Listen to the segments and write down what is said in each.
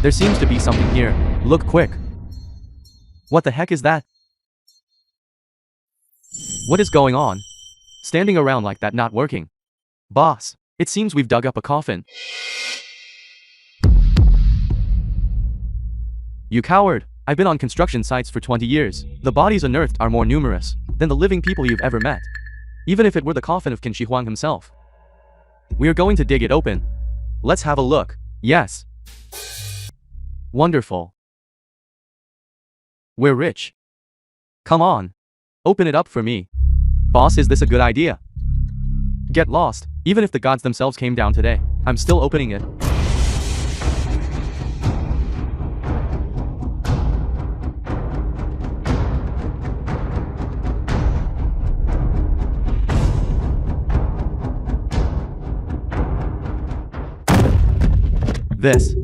There seems to be something here. Look quick. What the heck is that? What is going on? Standing around like that not working. Boss, it seems we've dug up a coffin. You coward! I've been on construction sites for 20 years. The bodies unearthed are more numerous than the living people you've ever met. Even if it were the coffin of Qin Shi Huang himself. We are going to dig it open. Let's have a look. Yes. Wonderful. We're rich. Come on. Open it up for me. Boss, is this a good idea? Get lost. Even if the gods themselves came down today, I'm still opening it.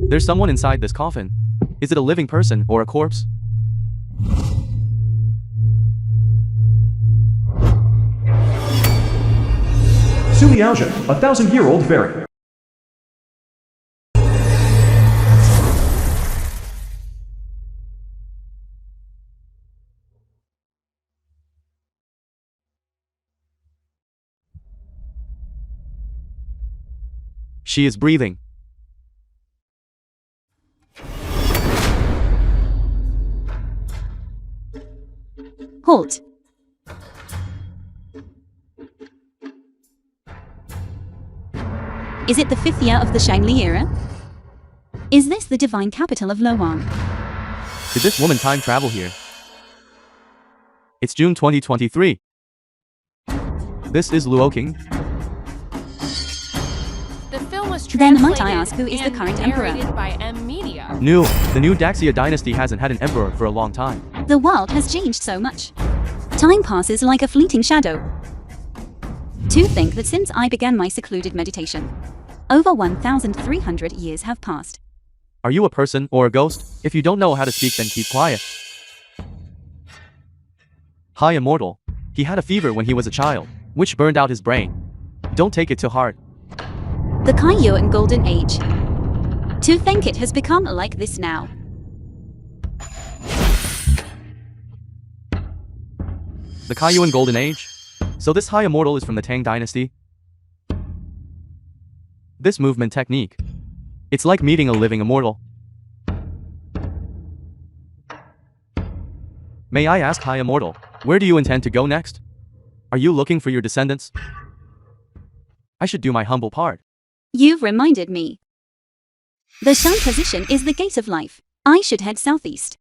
There's someone inside this coffin. Is it a living person or a corpse? Suliaoja, a 1,000-year-old fairy. She is breathing. Halt. Is it the 5th year of the Shangli era? Is this the divine capital of Luoyang? Did this woman time travel here? It's June 2023. This is Luoking. The film was Then might I ask who is the current emperor? By M Media. The new Daxia dynasty hasn't had an emperor for a long time. The world has changed so much. Time passes like a fleeting shadow. To think that since I began my secluded meditation, over 1,300 years have passed. Are you a person or a ghost? If you don't know how to speak, then keep quiet. Hi, immortal. He had a fever when he was a child, which burned out his brain. Don't take it to heart. The Kaiyuan Golden Age. To think it has become like this now. The Kaiyuan Golden Age? So this high immortal is from the Tang dynasty? This movement technique. It's like meeting a living immortal. May I ask, high immortal, where do you intend to go next? Are you looking for your descendants? I should do my humble part. You've reminded me. The Shan position is the gate of life. I should head southeast.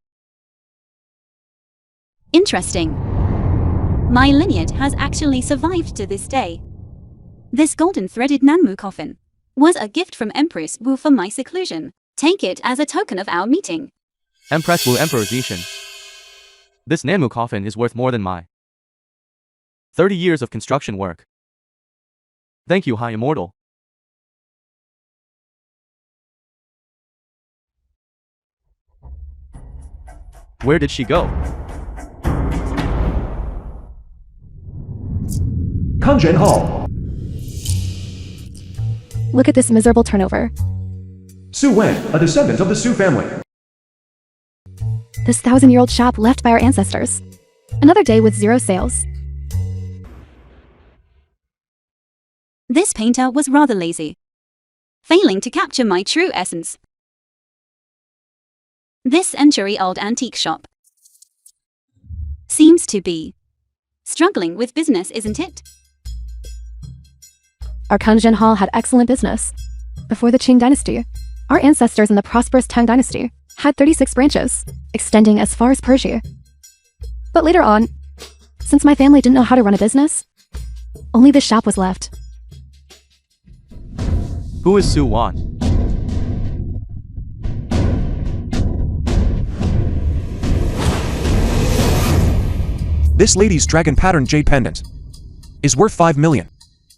Interesting. My lineage has actually survived to this day. This golden-threaded Nanmu coffin was a gift from Empress Wu for my seclusion. Take it as a token of our meeting. Empress Wu, Emperor Zishan. This Nanmu coffin is worth more than my 30 years of construction work. Thank you, high immortal. Where did she go? Kanjen Hall. Look at this miserable turnover. Su Wen, a descendant of the Su family. This 1,000-year-old shop left by our ancestors. Another day with 0 sales. This painter was rather lazy, failing to capture my true essence. This century-old antique shop seems to be struggling with business, isn't it? Our Kanjen Hall had excellent business. Before the Qing dynasty, our ancestors in the prosperous Tang dynasty had 36 branches, extending as far as Persia. But later on, since my family didn't know how to run a business, only this shop was left. Who is Su Wan? This lady's dragon pattern jade pendant is worth 5 million.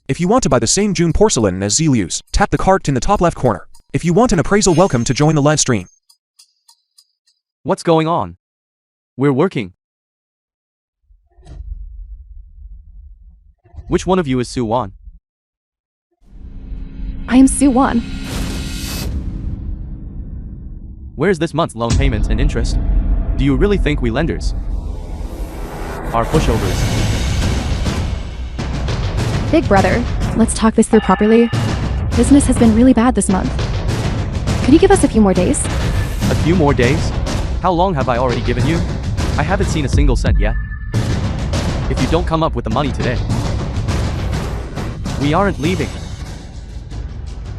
If you want to buy the same June porcelain as Ziliu's, tap the cart in the top left corner. If you want an appraisal, welcome to join the live stream. What's going on? We're working. Which one of you is Su Wan? I am Su Wan. Where's this month's loan payment and interest? Do you really think we lenders are pushovers? Big brother, let's talk this through properly. Business has been really bad this month. Could you give us a few more days? A few more days? How long have I already given you? I haven't seen a single cent yet. If you don't come up with the money today, we aren't leaving.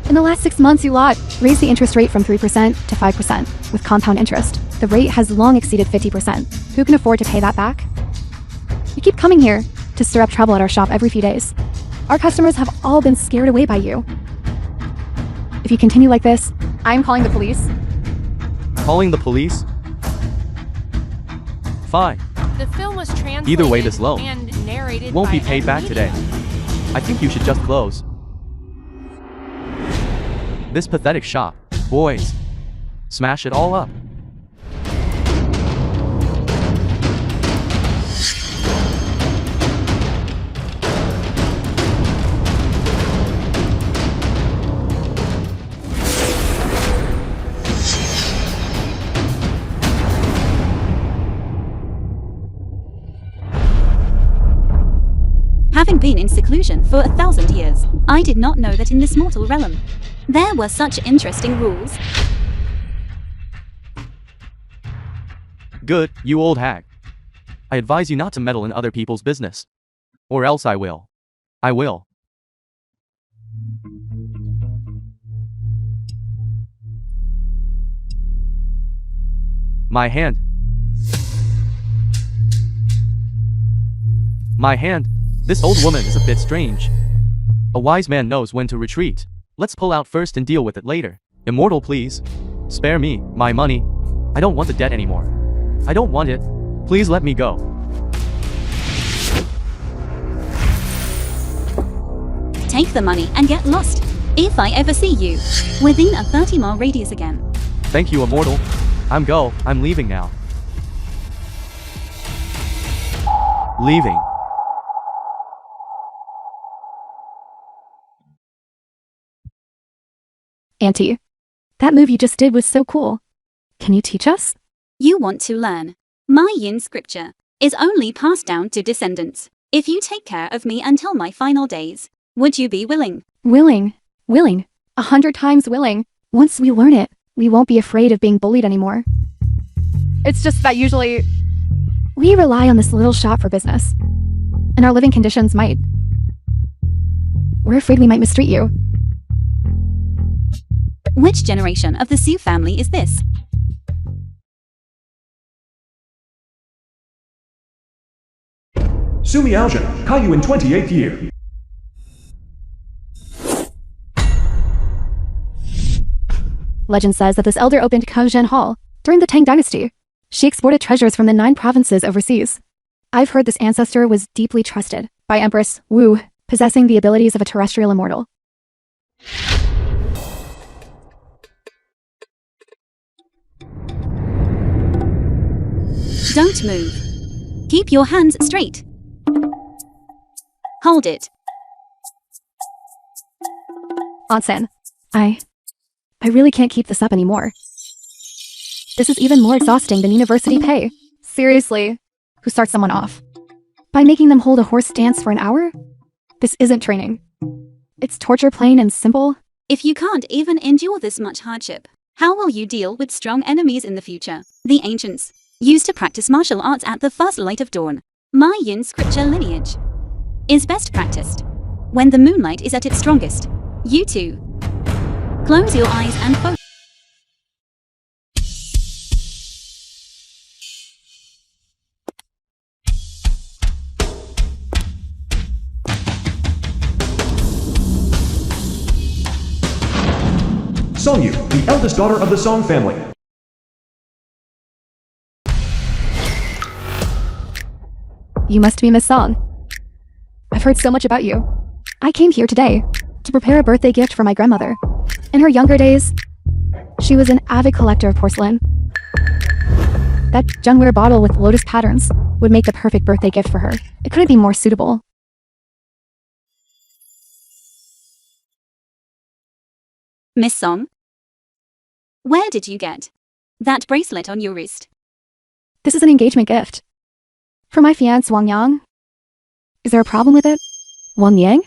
In the last 6 months, you lot raised the interest rate from 3% to 5% with compound interest. The rate has long exceeded 50%. Who can afford to pay that back? You keep coming here to stir up trouble at our shop every few days. Our customers have all been scared away by you. If you continue like this, I'm calling the police. Calling the police? Fine. The film was translated Either way, this loan and narrated won't by be paid back today. Media. I think you should just close this pathetic shop. Boys, smash it all up. Having been in seclusion for 1,000 years, I did not know that in this mortal realm, there were such interesting rules. Good, you old hag. I advise you not to meddle in other people's business. Or else I will. I will. My hand. My hand. This old woman is a bit strange. A wise man knows when to retreat. Let's pull out first and deal with it later. Immortal, please. Spare me, my money. I don't want the debt anymore. I don't want it. Please let me go. Take the money and get lost. If I ever see you within a 30-mile radius again. Thank you, Immortal. I'm leaving now. Leaving. Auntie, that move you just did was so cool. Can you teach us? You want to learn. My yin scripture is only passed down to descendants. If you take care of me until my final days, would you be willing? Willing. 100 times willing. Once we learn it, we won't be afraid of being bullied anymore. It's just that usually we rely on this little shop for business, and our living conditions might. We're afraid we might mistreat you. Which generation of the Sioux family is this? Sumi Aljan, Caillou in 28th year. Legend says that this elder opened Kanjen Hall during the Tang Dynasty. She exported treasures from the 9 provinces overseas. I've heard this ancestor was deeply trusted by Empress Wu, possessing the abilities of a terrestrial immortal. Don't move. Keep your hands straight. Hold it. Onsen, I really can't keep this up anymore. This is even more exhausting than university pay. Seriously, who starts someone off? By making them hold a horse stance for an hour? This isn't training. It's torture, plain and simple. If you can't even endure this much hardship, how will you deal with strong enemies in the future? The ancients used to practice martial arts at the first light of dawn. My yin scripture lineage is best practiced when the moonlight is at its strongest. You too. Close your eyes and focus. Songyu, the eldest daughter of the Song family. You must be Miss Song. I've heard so much about you. I came here today to prepare a birthday gift for my grandmother. In her younger days, she was an avid collector of porcelain. That Jungware bottle with lotus patterns would make the perfect birthday gift for her. It couldn't be more suitable. Miss Song? Where did you get That bracelet on your wrist. This is an engagement gift. For my fiancé Wang Yang. Is there a problem with it? Wang Yang?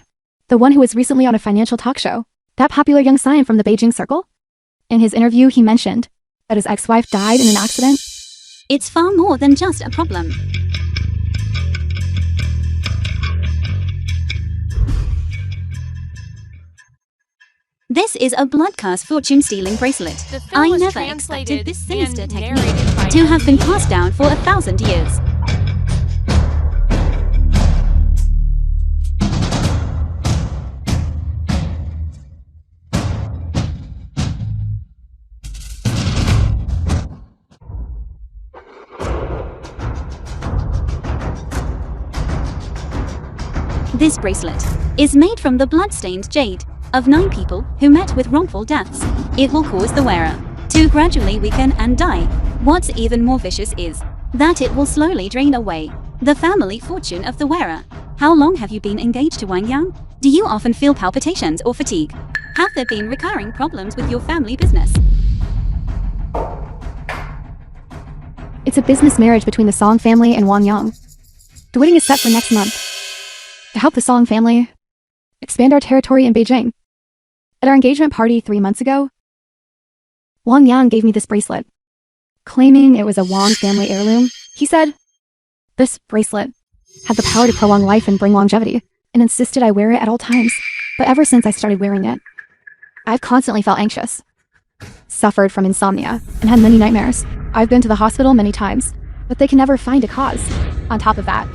The one who was recently on a financial talk show. That popular young scion from the Beijing circle? In his interview he mentioned that his ex-wife died in an accident. It's far more than just a problem. This is a blood-cast fortune-stealing bracelet. The film I was never translated expected this sinister and technique narrated by to have been media. passed down for 1,000 years. This bracelet is made from the blood-stained jade of 9 people who met with wrongful deaths. It will cause the wearer to gradually weaken and die. What's even more vicious is that it will slowly drain away the family fortune of the wearer. How long have you been engaged to Wang Yang? Do you often feel palpitations or fatigue? Have there been recurring problems with your family business? It's a business marriage between the Song family and Wang Yang. The wedding is set for next month. To help the Song family expand our territory in Beijing. At our engagement party 3 months ago, Wang Yang gave me this bracelet, claiming it was a Wang family heirloom. He said, this bracelet had the power to prolong life and bring longevity, and insisted I wear it at all times. But ever since I started wearing it, I've constantly felt anxious, suffered from insomnia, and had many nightmares. I've been to the hospital many times, but they can never find a cause. On top of that,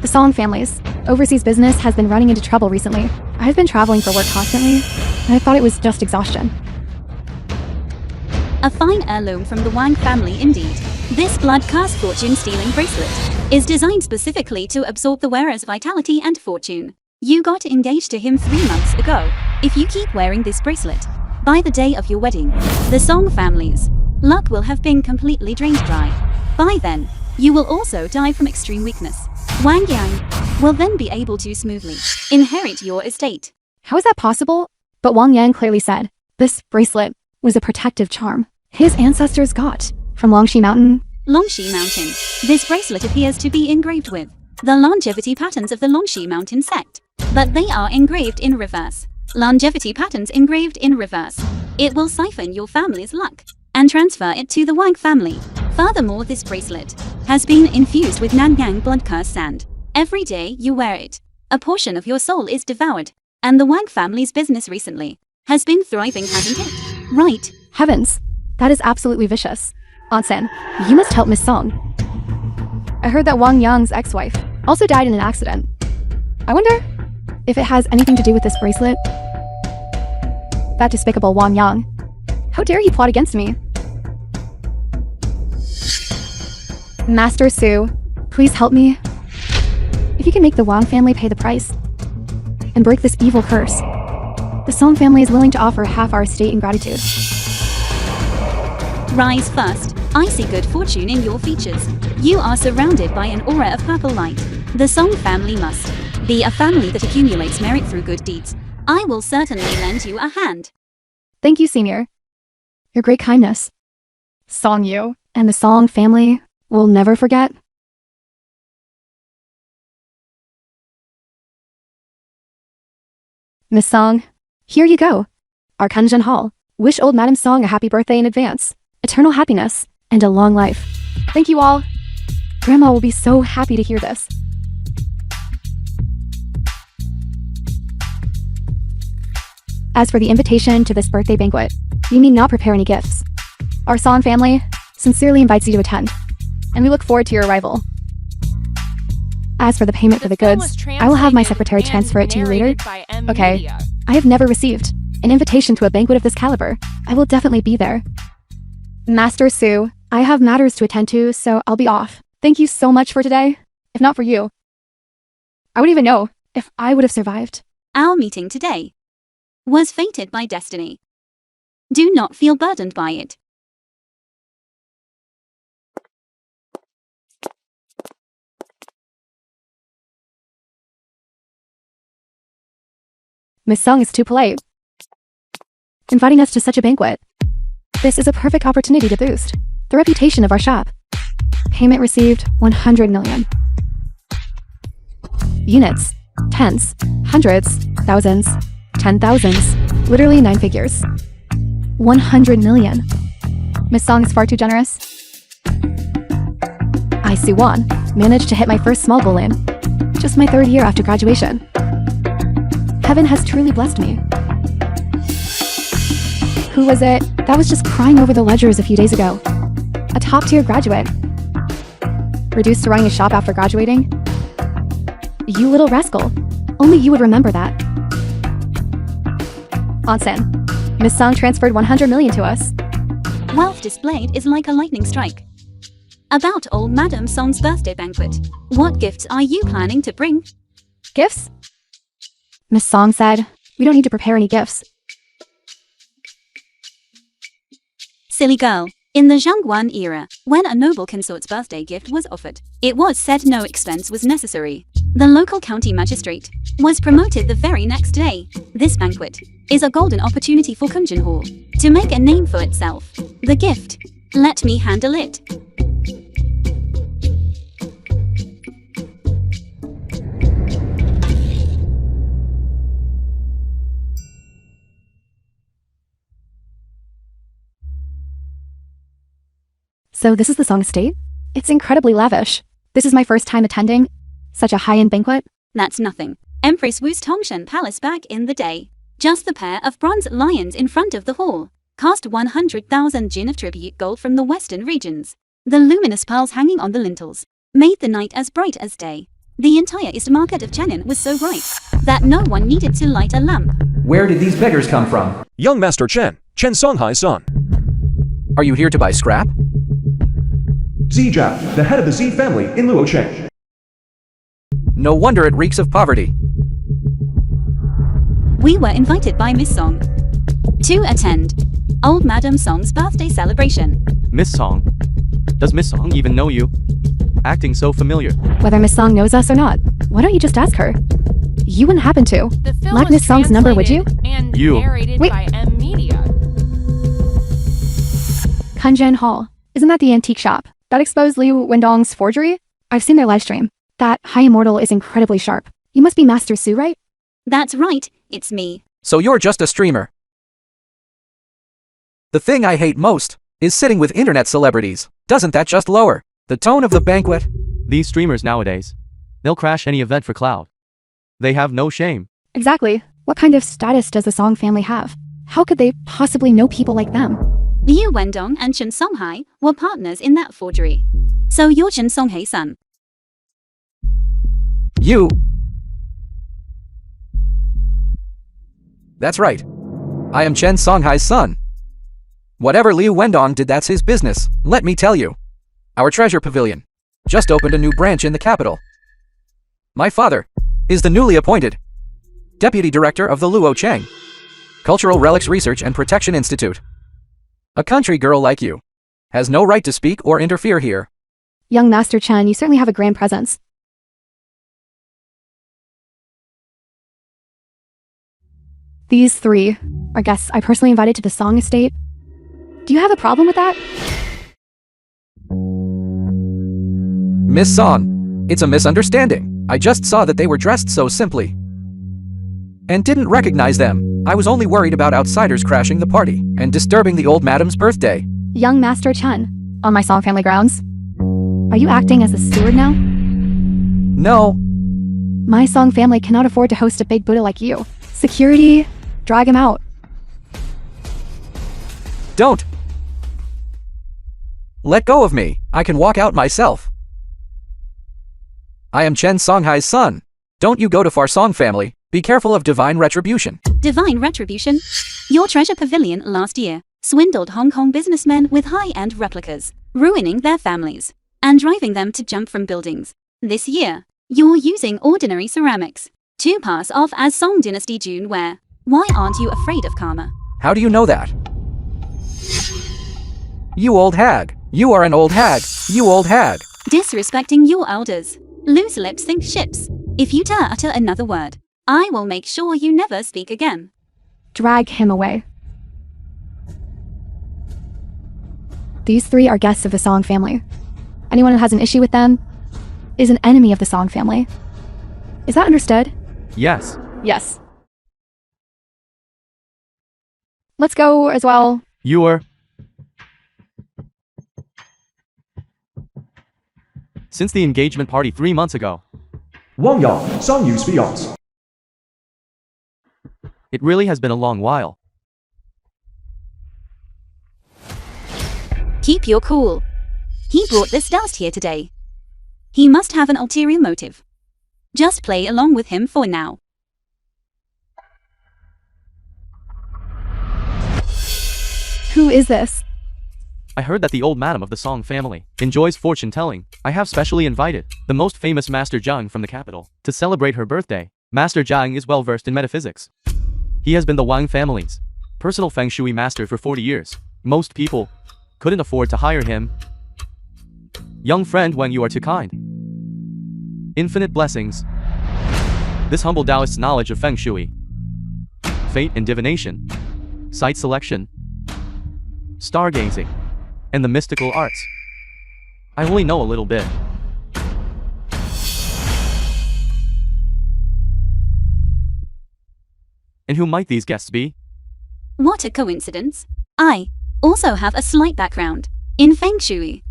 the Song family's overseas business has been running into trouble recently. I've been traveling for work constantly, and I thought it was just exhaustion. A fine heirloom from the Wang family indeed. This blood-cast fortune-stealing bracelet is designed specifically to absorb the wearer's vitality and fortune. You got engaged to him 3 months ago. If you keep wearing this bracelet, by the day of your wedding, the Song family's luck will have been completely drained dry. By then, you will also die from extreme weakness. Wang Yang will then be able to smoothly inherit your estate. How is that possible? But Wang Yang clearly said, this bracelet was a protective charm his ancestors got from Longxi Mountain. Longxi Mountain. This bracelet appears to be engraved with the longevity patterns of the Longxi Mountain sect, but they are engraved in reverse. Longevity patterns engraved in reverse. It will siphon your family's luck and transfer it to the Wang family. Furthermore, this bracelet has been infused with Nanyang blood-cursed sand. Every day you wear it, a portion of your soul is devoured, and the Wang family's business recently has been thriving, hasn't it? Right. Heavens. That is absolutely vicious. Onsen, you must help Miss Song. I heard that Wang Yang's ex-wife also died in an accident. I wonder if it has anything to do with this bracelet. That despicable Wang Yang. How dare he plot against me? Master Su, please help me. If you can make the Wang family pay the price and break this evil curse, the Song family is willing to offer half our estate in gratitude. Rise first. I see good fortune in your features. You are surrounded by an aura of purple light. The Song family must be a family that accumulates merit through good deeds. I will certainly lend you a hand. Thank you, Senior. Your great kindness. Song Yu and the Song family will never forget. Miss Song, here you go. Our Kanjen Hall. Wish old Madam Song a happy birthday in advance, eternal happiness, and a long life. Thank you all. Grandma will be so happy to hear this. As for the invitation to this birthday banquet, we need not prepare any gifts. Our Song family sincerely invites you to attend, and we look forward to your arrival. As for the payment for the goods, I will have my secretary transfer it to you later. Okay, I have never received an invitation to a banquet of this caliber. I will definitely be there. Master Su, I have matters to attend to, so I'll be off. Thank you so much for today. If not for you, I wouldn't even know if I would have survived. Our meeting today was fated by destiny. Do not feel burdened by it. Miss Sung is too polite, inviting us to such a banquet. This is a perfect opportunity to boost The reputation of our shop. Payment received 100 million. Units. Tens. Hundreds. Thousands. 10,000s. Literally 9 figures. 100 million. Miss Song is far too generous. I, Suwon, managed to hit my first small goal in just my 3rd year after graduation. Heaven has truly blessed me. Who was it that was just crying over the ledgers a few days ago? A top-tier graduate. Reduced to running a shop after graduating? You little rascal. Only you would remember that. Onsen. Miss Song transferred 100 million to us. Wealth displayed is like a lightning strike. About old Madam Song's birthday banquet. What gifts are you planning to bring? Gifts? Miss Song said, we don't need to prepare any gifts. Silly girl. In the Zhangguan era, when a noble consort's birthday gift was offered, it was said no expense was necessary. The local county magistrate was promoted the very next day. This banquet is a golden opportunity for Kanjen Hall to make a name for itself. The gift. Let me handle it. So this is the Song estate? It's incredibly lavish. This is my first time attending such a high-end banquet. That's nothing. Empress Wu's Tongshan Palace back in the day. Just the pair of bronze lions in front of the hall cost 100,000 jin of tribute gold from the western regions. The luminous pearls hanging on the lintels made the night as bright as day. The entire east market of Chenin was so bright that no one needed to light a lamp. Where did these beggars come from? Young Master Chen Songhai's son. Are you here to buy scrap? Zijia, the head of the Z family in Luocheng. No wonder it reeks of poverty. We were invited by Miss Song to attend old Madam Song's birthday celebration. Miss Song? Does Miss Song even know you? Acting so familiar. Whether Miss Song knows us or not, why don't you just ask her? You wouldn't happen to The film lack was Miss Song's number, would you? translated And You. narrated Wait. by M Media. Kanjen Hall. Isn't that the antique shop that exposed Liu Wendong's forgery? I've seen their live stream. That high immortal is incredibly sharp. You must be Master Su, right? That's right, it's me. So you're just a streamer. The thing I hate most is sitting with internet celebrities. Doesn't that just lower the tone of the banquet? These streamers nowadays. They'll crash any event for clout. They have no shame. Exactly. What kind of status does the Song family have? How could they possibly know people like them? Liu Wendong and Chen Songhai were partners in that forgery. So you're Chen Songhai's son. You. That's right. I am Chen Songhai's son. Whatever Liu Wendong did, that's his business. Let me tell you. Our treasure pavilion just opened a new branch in the capital. My father is the newly appointed deputy director of the Luocheng Cultural Relics Research and Protection Institute. A country girl like you has no right to speak or interfere here. Young Master Chen, you certainly have a grand presence. These 3 are guests I personally invited to the Song estate. Do you have a problem with that? Miss Song, it's a misunderstanding. I just saw that they were dressed so simply and didn't recognize them. I was only worried about outsiders crashing the party and disturbing the old madam's birthday. Young Master Chen, on my Song family grounds. Are you acting as a steward now? No, My Song family cannot afford to host a big Buddha like you. Security, drag him out. don't. Let go of me. I can walk out myself. I am Chen Songhai's son. Don't you go to far Song family. Be careful of divine retribution. Divine retribution? Your treasure pavilion last year swindled Hong Kong businessmen with high-end replicas, ruining their families and driving them to jump from buildings. This year, you're using ordinary ceramics to pass off as Song Dynasty Juneware. Why aren't you afraid of karma? How do you know that? You old hag. You are an old hag. You old hag. Disrespecting your elders. Loose lips sink ships. If you dare utter another word, I will make sure you never speak again. Drag him away. These three are guests of the Song family. Anyone who has an issue with them is an enemy of the Song family. Is that understood? Yes. Yes. Let's go as well. You are. Since the engagement party 3 months ago. Wang Yang, Song Yu's fiance. It really has been a long while. Keep your cool. He brought this dust here today. He must have an ulterior motive. Just play along with him for now. Who is this? I heard that the old madam of the Song family enjoys fortune-telling. I have specially invited the most famous Master Zhang from the capital to celebrate her birthday. Master Zhang is well versed in metaphysics. He has been the Wang family's personal feng shui master for 40 years. Most people couldn't afford to hire him. Young friend, when you are too kind. Infinite blessings. This humble Taoist's knowledge of feng shui, fate and divination, site selection, stargazing, and the mystical arts. I only know a little bit. And who might these guests be? What a coincidence. I also have a slight background in feng shui,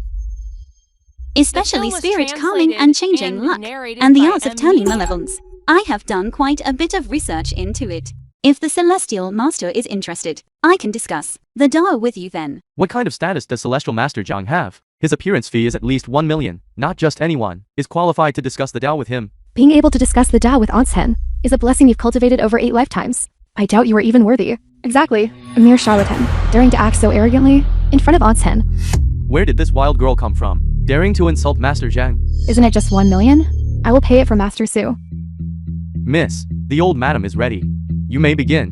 especially was spirit calming and changing luck, narrated and the by arts of turning Amelia. malevolence. I have done quite a bit of research into it. If the Celestial Master is interested, I can discuss the Dao with you then. What kind of status does Celestial Master Zhang have? His appearance fee is at least 1 million. Not just anyone is qualified to discuss the Dao with him. Being able to discuss the Tao with Onsen is a blessing you've cultivated over 8 lifetimes. I doubt you are even worthy. Exactly. A mere charlatan, daring to act so arrogantly in front of Onsen. Where did this wild girl come from? Daring to insult Master Zhang? Isn't it just 1 million? I will pay it for Master Su. Miss, the old madam is ready. You may begin.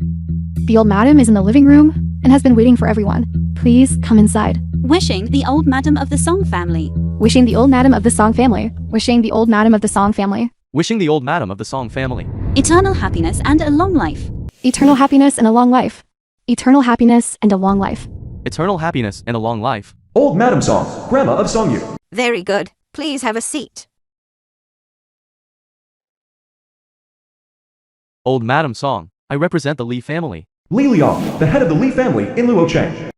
The old madam is in the living room and has been waiting for everyone. Please come inside. Wishing the old madam of the Song family Wishing the old madam of the Song family. Wishing the old madam of the Song family. Wishing the old madam of the Song family eternal happiness and a long life. Eternal happiness and a long life. Eternal happiness and a long life. eternal happiness and a long life. Old Madam Song, Grandma of Song Yu. Very good. Please have a seat. Old Madam Song, I represent the Li family Li Liang, the head of the Li family in Luo Cheng.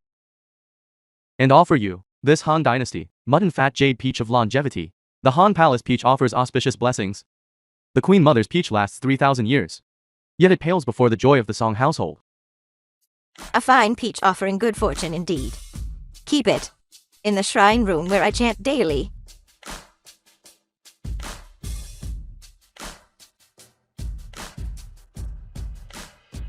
and offer you this Han Dynasty mutton fat jade peach of longevity. The Han Palace peach offers auspicious blessings. The Queen Mother's peach lasts 3,000 years. Yet it pales before the joy of the Song household. A fine peach offering good fortune indeed. Keep it in the shrine room where I chant daily.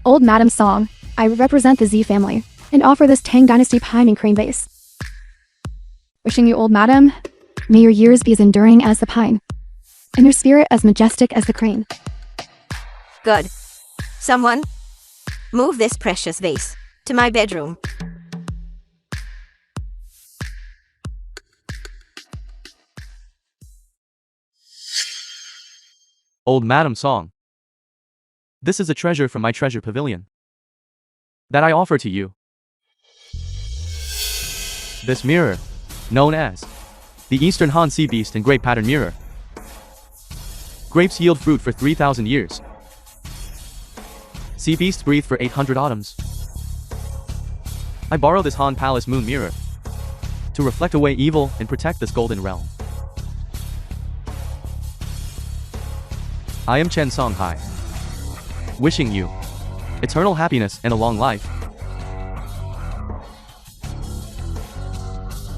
Old Madam Song, I represent the Z family and offer this Tang Dynasty pine and crane vase. Wishing you, Old Madam, may your years be as enduring as the pine, and your spirit as majestic as the crane. Good. Someone, move this precious vase to my bedroom. Old Madam Song, this is a treasure from my treasure pavilion that I offer to you. This mirror, known as the Eastern Han Sea Beast and Grape Pattern Mirror. Grapes yield fruit for 3,000 years. Sea beasts breathe for 800 autumns. I borrow this Han Palace Moon Mirror to reflect away evil and protect this golden realm. I am Chen Songhai, wishing you eternal happiness and a long life.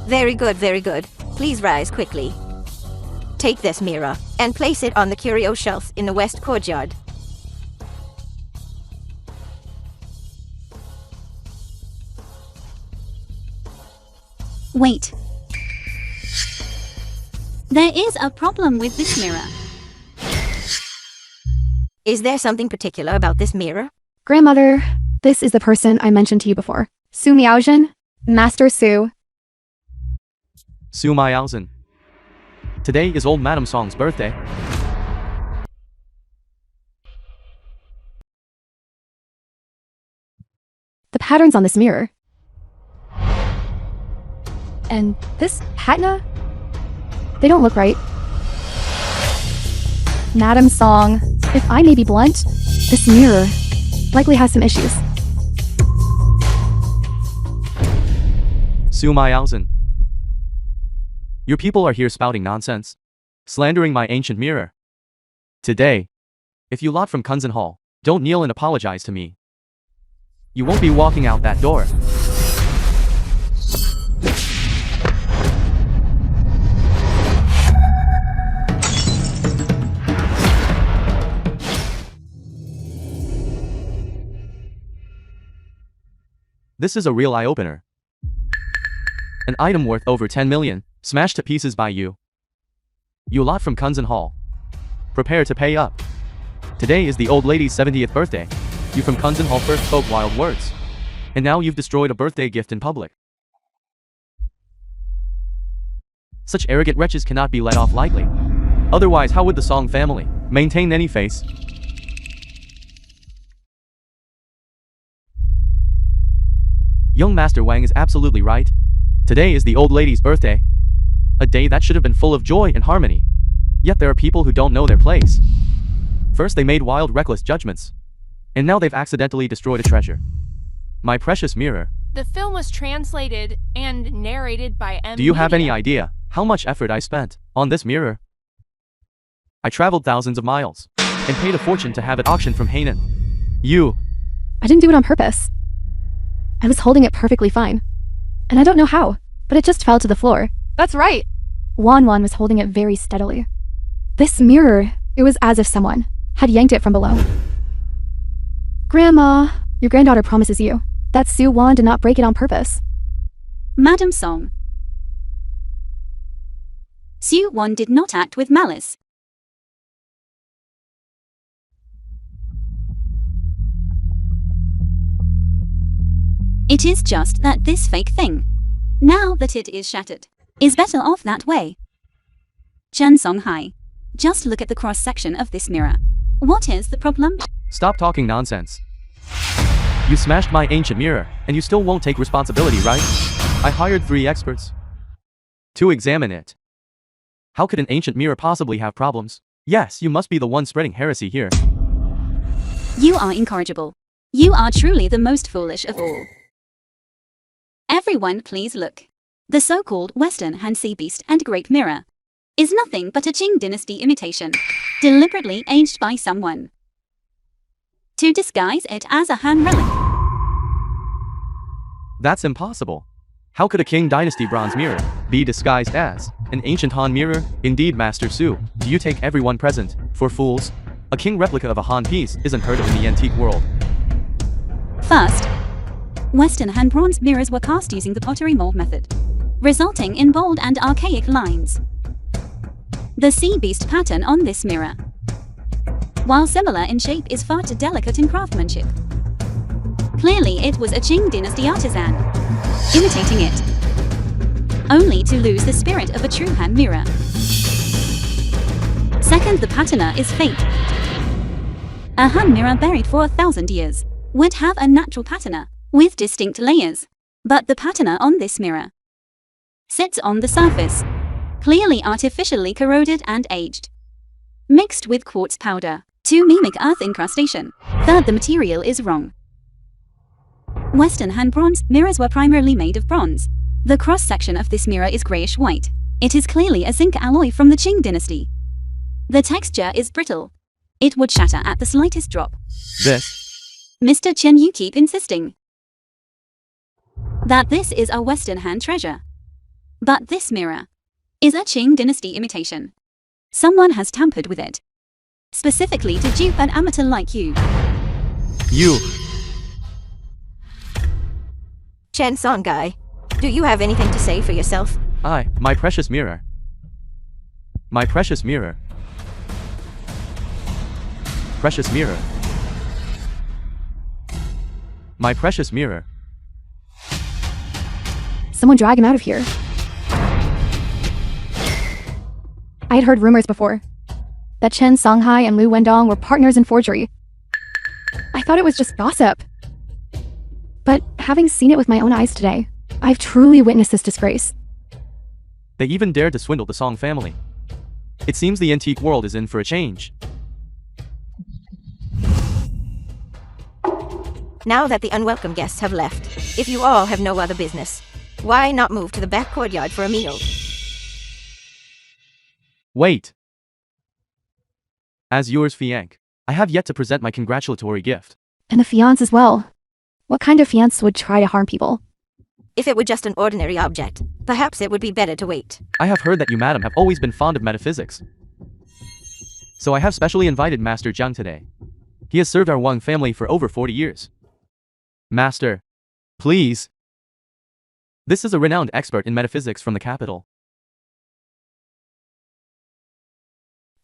Very good, very good. Please rise quickly. Take this mirror and place it on the curio shelf in the west courtyard. Wait. There is a problem with this mirror. Is there something particular about this mirror? Grandmother, this is the person I mentioned to you before. Su Miaojin, Master Su. Su Miaozhen. Today is Old Madam Song's birthday. The patterns on this mirror And this Hatna? They don't look right. Madam Song, if I may be blunt, this mirror likely has some issues. Su Miaozen. Your people are here spouting nonsense, slandering my ancient mirror. Today, if you lot from Kanjen Hall, don't kneel and apologize to me. You won't be walking out that door. This is a real eye-opener. An item worth over 10 million, smashed to pieces by you. You lot from Kanjen Hall. Prepare to pay up. Today is the old lady's 70th birthday. You from Kanjen Hall first spoke wild words. And now you've destroyed a birthday gift in public. Such arrogant wretches cannot be let off lightly. Otherwise, how would the Song family maintain any face? Young Master Wang is absolutely right. Today is the old lady's birthday. A day that should have been full of joy and harmony. Yet there are people who don't know their place. First they made wild, reckless judgments. And now they've accidentally destroyed a treasure. My precious mirror. The film was translated and narrated by M. Do you have any idea how much effort I spent on this mirror? I traveled thousands of miles and paid a fortune to have it auctioned from Hainan. I didn't do it on purpose. I was holding it perfectly fine. And I don't know how, but it just fell to the floor. That's right. Wan was holding it very steadily. This mirror, it was as if someone had yanked it from below. Grandma, your granddaughter promises you that Su Wan did not break it on purpose. Madam Song. Su Wan did not act with malice. It is just that this fake thing, now that it is shattered, is better off that way. Chen Songhai, just look at the cross-section of this mirror. What is the problem? Stop talking nonsense. You smashed my ancient mirror, and you still won't take responsibility, right? I hired 3 experts to examine it. How could an ancient mirror possibly have problems? Yes, you must be the one spreading heresy here. You are incorrigible. You are truly the most foolish of all. Everyone please look. The so-called Western Han Sea Beast and Great Mirror is nothing but a Qing dynasty imitation, deliberately aged by someone to disguise it as a Han relic. That's impossible. How could a Qing dynasty bronze mirror be disguised as an ancient Han mirror? Indeed, Master Su, do you take everyone present for fools? A Qing replica of a Han piece isn't heard of in the antique world. First, Western Han bronze mirrors were cast using the pottery mold method, resulting in bold and archaic lines. The sea beast pattern on this mirror, while similar in shape, is far too delicate in craftsmanship. Clearly it was a Qing dynasty artisan imitating it, only to lose the spirit of a true Han mirror. Second, the patina is fake. A Han mirror buried for 1,000 years would have a natural patina with distinct layers, but the patina on this mirror sits on the surface, clearly artificially corroded and aged, mixed with quartz powder to mimic earth incrustation. Third, the material is wrong. Western Han bronze mirrors were primarily made of bronze. The cross-section of this mirror is grayish-white. It is clearly a zinc alloy from the Qing dynasty. The texture is brittle. It would shatter at the slightest drop. This? Mr. Chen, you keep insisting that this is a Western Han treasure. But this mirror is a Qing dynasty imitation. Someone has tampered with it, specifically to dupe an amateur like you. Chen Songhai, do you have anything to say for yourself? My precious mirror. My precious mirror. Precious mirror. My precious mirror. Someone drag him out of here. I had heard rumors before that Chen Songhai and Lu Wendong were partners in forgery. I thought it was just gossip. But having seen it with my own eyes today, I've truly witnessed this disgrace. They even dared to swindle the Song family. It seems the antique world is in for a change. Now that the unwelcome guests have left, if you all have no other business, why not move to the back courtyard for a meal? Wait. As yours, fiancé, I have yet to present my congratulatory gift. And the fiancé as well. What kind of fiancé would try to harm people? If it were just an ordinary object, perhaps it would be better to wait. I have heard that you, madam, have always been fond of metaphysics. So I have specially invited Master Jiang today. He has served our Wang family for over 40 years. Master, please. This is a renowned expert in metaphysics from the capital.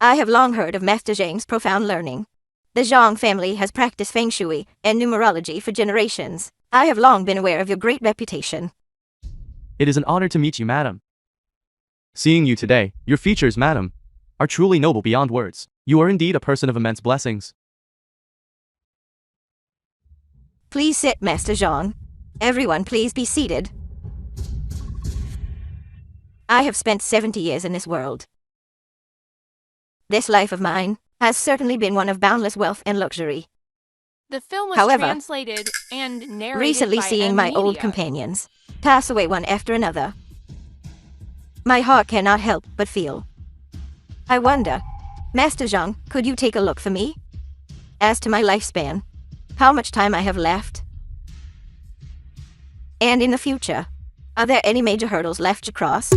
I have long heard of Master Zhang's profound learning. The Zhang family has practiced feng shui and numerology for generations. I have long been aware of your great reputation. It is an honor to meet you, madam. Seeing you today, your features, madam, are truly noble beyond words. You are indeed a person of immense blessings. Please sit, Master Zhang. Everyone, please be seated. I have spent 70 years in this world. This life of mine has certainly been one of boundless wealth and luxury. The film was However, translated and narrated recently by seeing my old Media. companions pass away one after another, my heart cannot help but feel. I wonder, Master Zhang, could you take a look for me? As to my lifespan, how much time I have left? And in the future, are there any major hurdles left to cross?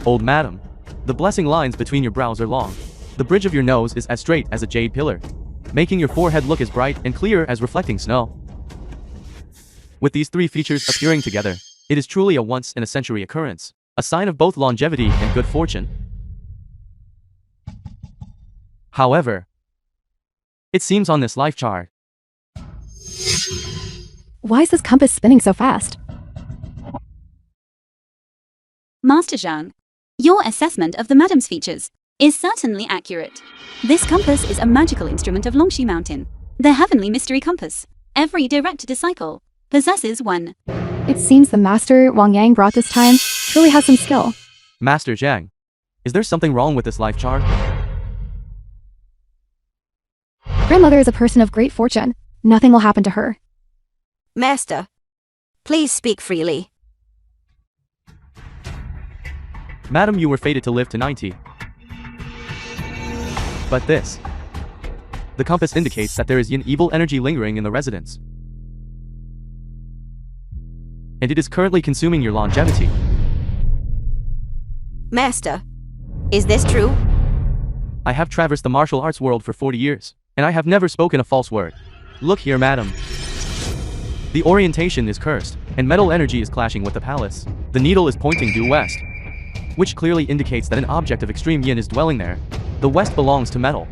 Old madam, the blessing lines between your brows are long. The bridge of your nose is as straight as a jade pillar, making your forehead look as bright and clear as reflecting snow. With these three features appearing together, it is truly a once-in-a-century occurrence, a sign of both longevity and good fortune. However, it seems on this life chart, Why is this compass spinning so fast? Master Zhang, your assessment of the madam's features is certainly accurate. This compass is a magical instrument of Longxi Mountain, the heavenly mystery compass. Every direct disciple possesses one. It seems the master Wang Yang brought this time truly has some skill. Master Jiang, is there something wrong with this life chart? Grandmother is a person of great fortune. Nothing will happen to her. Master, please speak freely. Madam, you were fated to live to 90. But this. The compass indicates that there is an evil energy lingering in the residence. And it is currently consuming your longevity. Master, is this true? I have traversed the martial arts world for 40 years, and I have never spoken a false word. Look here, madam. The orientation is cursed, and metal energy is clashing with the palace. The needle is pointing due west, which clearly indicates that an object of extreme yin is dwelling there. The west belongs to metal,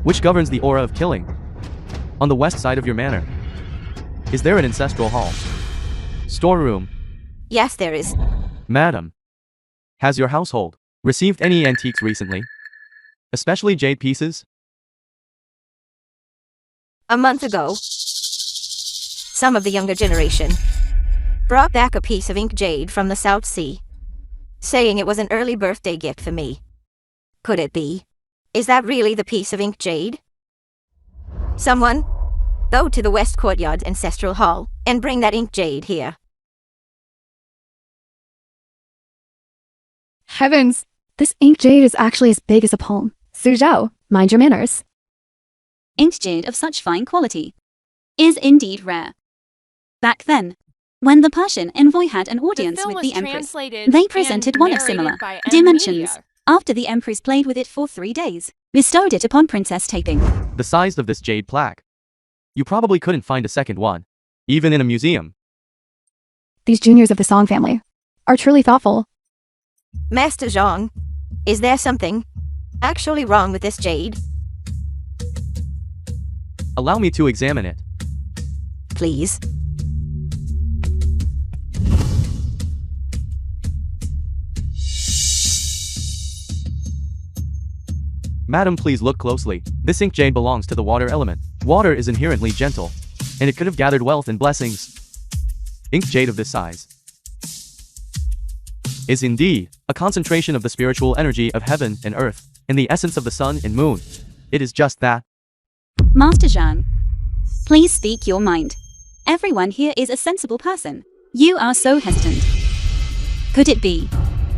which governs the aura of killing. On the west side of your manor, is there an ancestral hall? Storeroom? Yes, there is. Madam, has your household received any antiques recently? Especially jade pieces? A month ago, some of the younger generation brought back a piece of ink jade from the South Sea, saying it was an early birthday gift for me. Could it be? Is that really the piece of ink jade? Someone, go to the West Courtyard's Ancestral Hall and bring that ink jade here. Heavens! This ink jade is actually as big as a palm. Su Zhao, mind your manners. Inked jade of such fine quality is indeed rare. Back then, when the Persian envoy had an audience film with was the Empress, translated they presented and one of narrated similar by dimensions. Media. After the Empress played with it for 3 days, bestowed it upon Princess Taping. The size of this jade plaque. You probably couldn't find a second one, even in a museum. These juniors of the Song family are truly thoughtful. Master Zhang, is there something actually wrong with this jade? Allow me to examine it. please. Madam, please look closely. This ink jade belongs to the water element. Water is inherently gentle, and it could have gathered wealth and blessings. Ink jade of this size is indeed a concentration of the spiritual energy of heaven and earth, and the essence of the sun and moon. It is just that. Master Zhang, please speak your mind. Everyone here is a sensible person. You are so hesitant. Could it be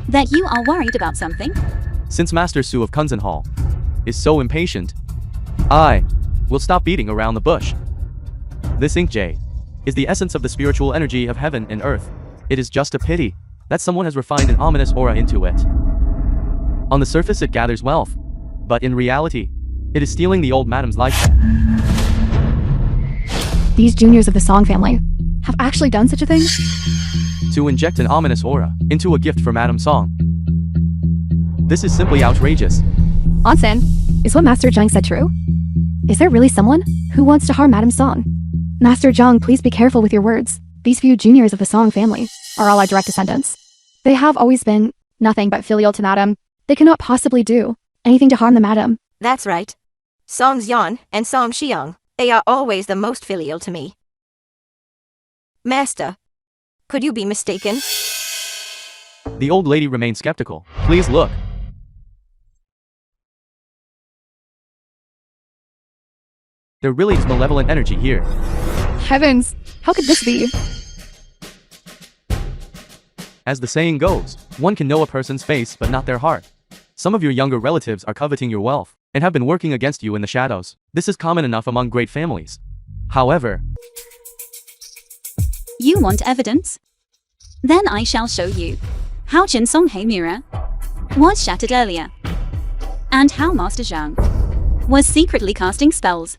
that you are worried about something? Since Master Su of Kanjen Hall is so impatient, I will stop beating around the bush. This ink jade is the essence of the spiritual energy of heaven and earth. It is just a pity that someone has refined an ominous aura into it. On the surface it gathers wealth, but in reality, it is stealing the old madam's life. These juniors of the Song family have actually done such a thing? To inject an ominous aura into a gift for Madam Song. This is simply outrageous. Onsen, is what Master Zhang said true? Is there really someone who wants to harm Madam Song? Master Zhang, please be careful with your words. These few juniors of the Song family are all our direct descendants. They have always been nothing but filial to Madam. They cannot possibly do anything to harm the Madam. That's right. Song Xian and Song Xiang, they are always the most filial to me. Master, could you be mistaken? The old lady remained skeptical. Please look. There really is malevolent energy here. Heavens, how could this be? As the saying goes, one can know a person's face but not their heart. Some of your younger relatives are coveting your wealth and have been working against you in the shadows. This is common enough among great families. However, you want evidence? Then I shall show you how Jin Songhei mirror was shattered earlier, and how Master Zhang was secretly casting spells.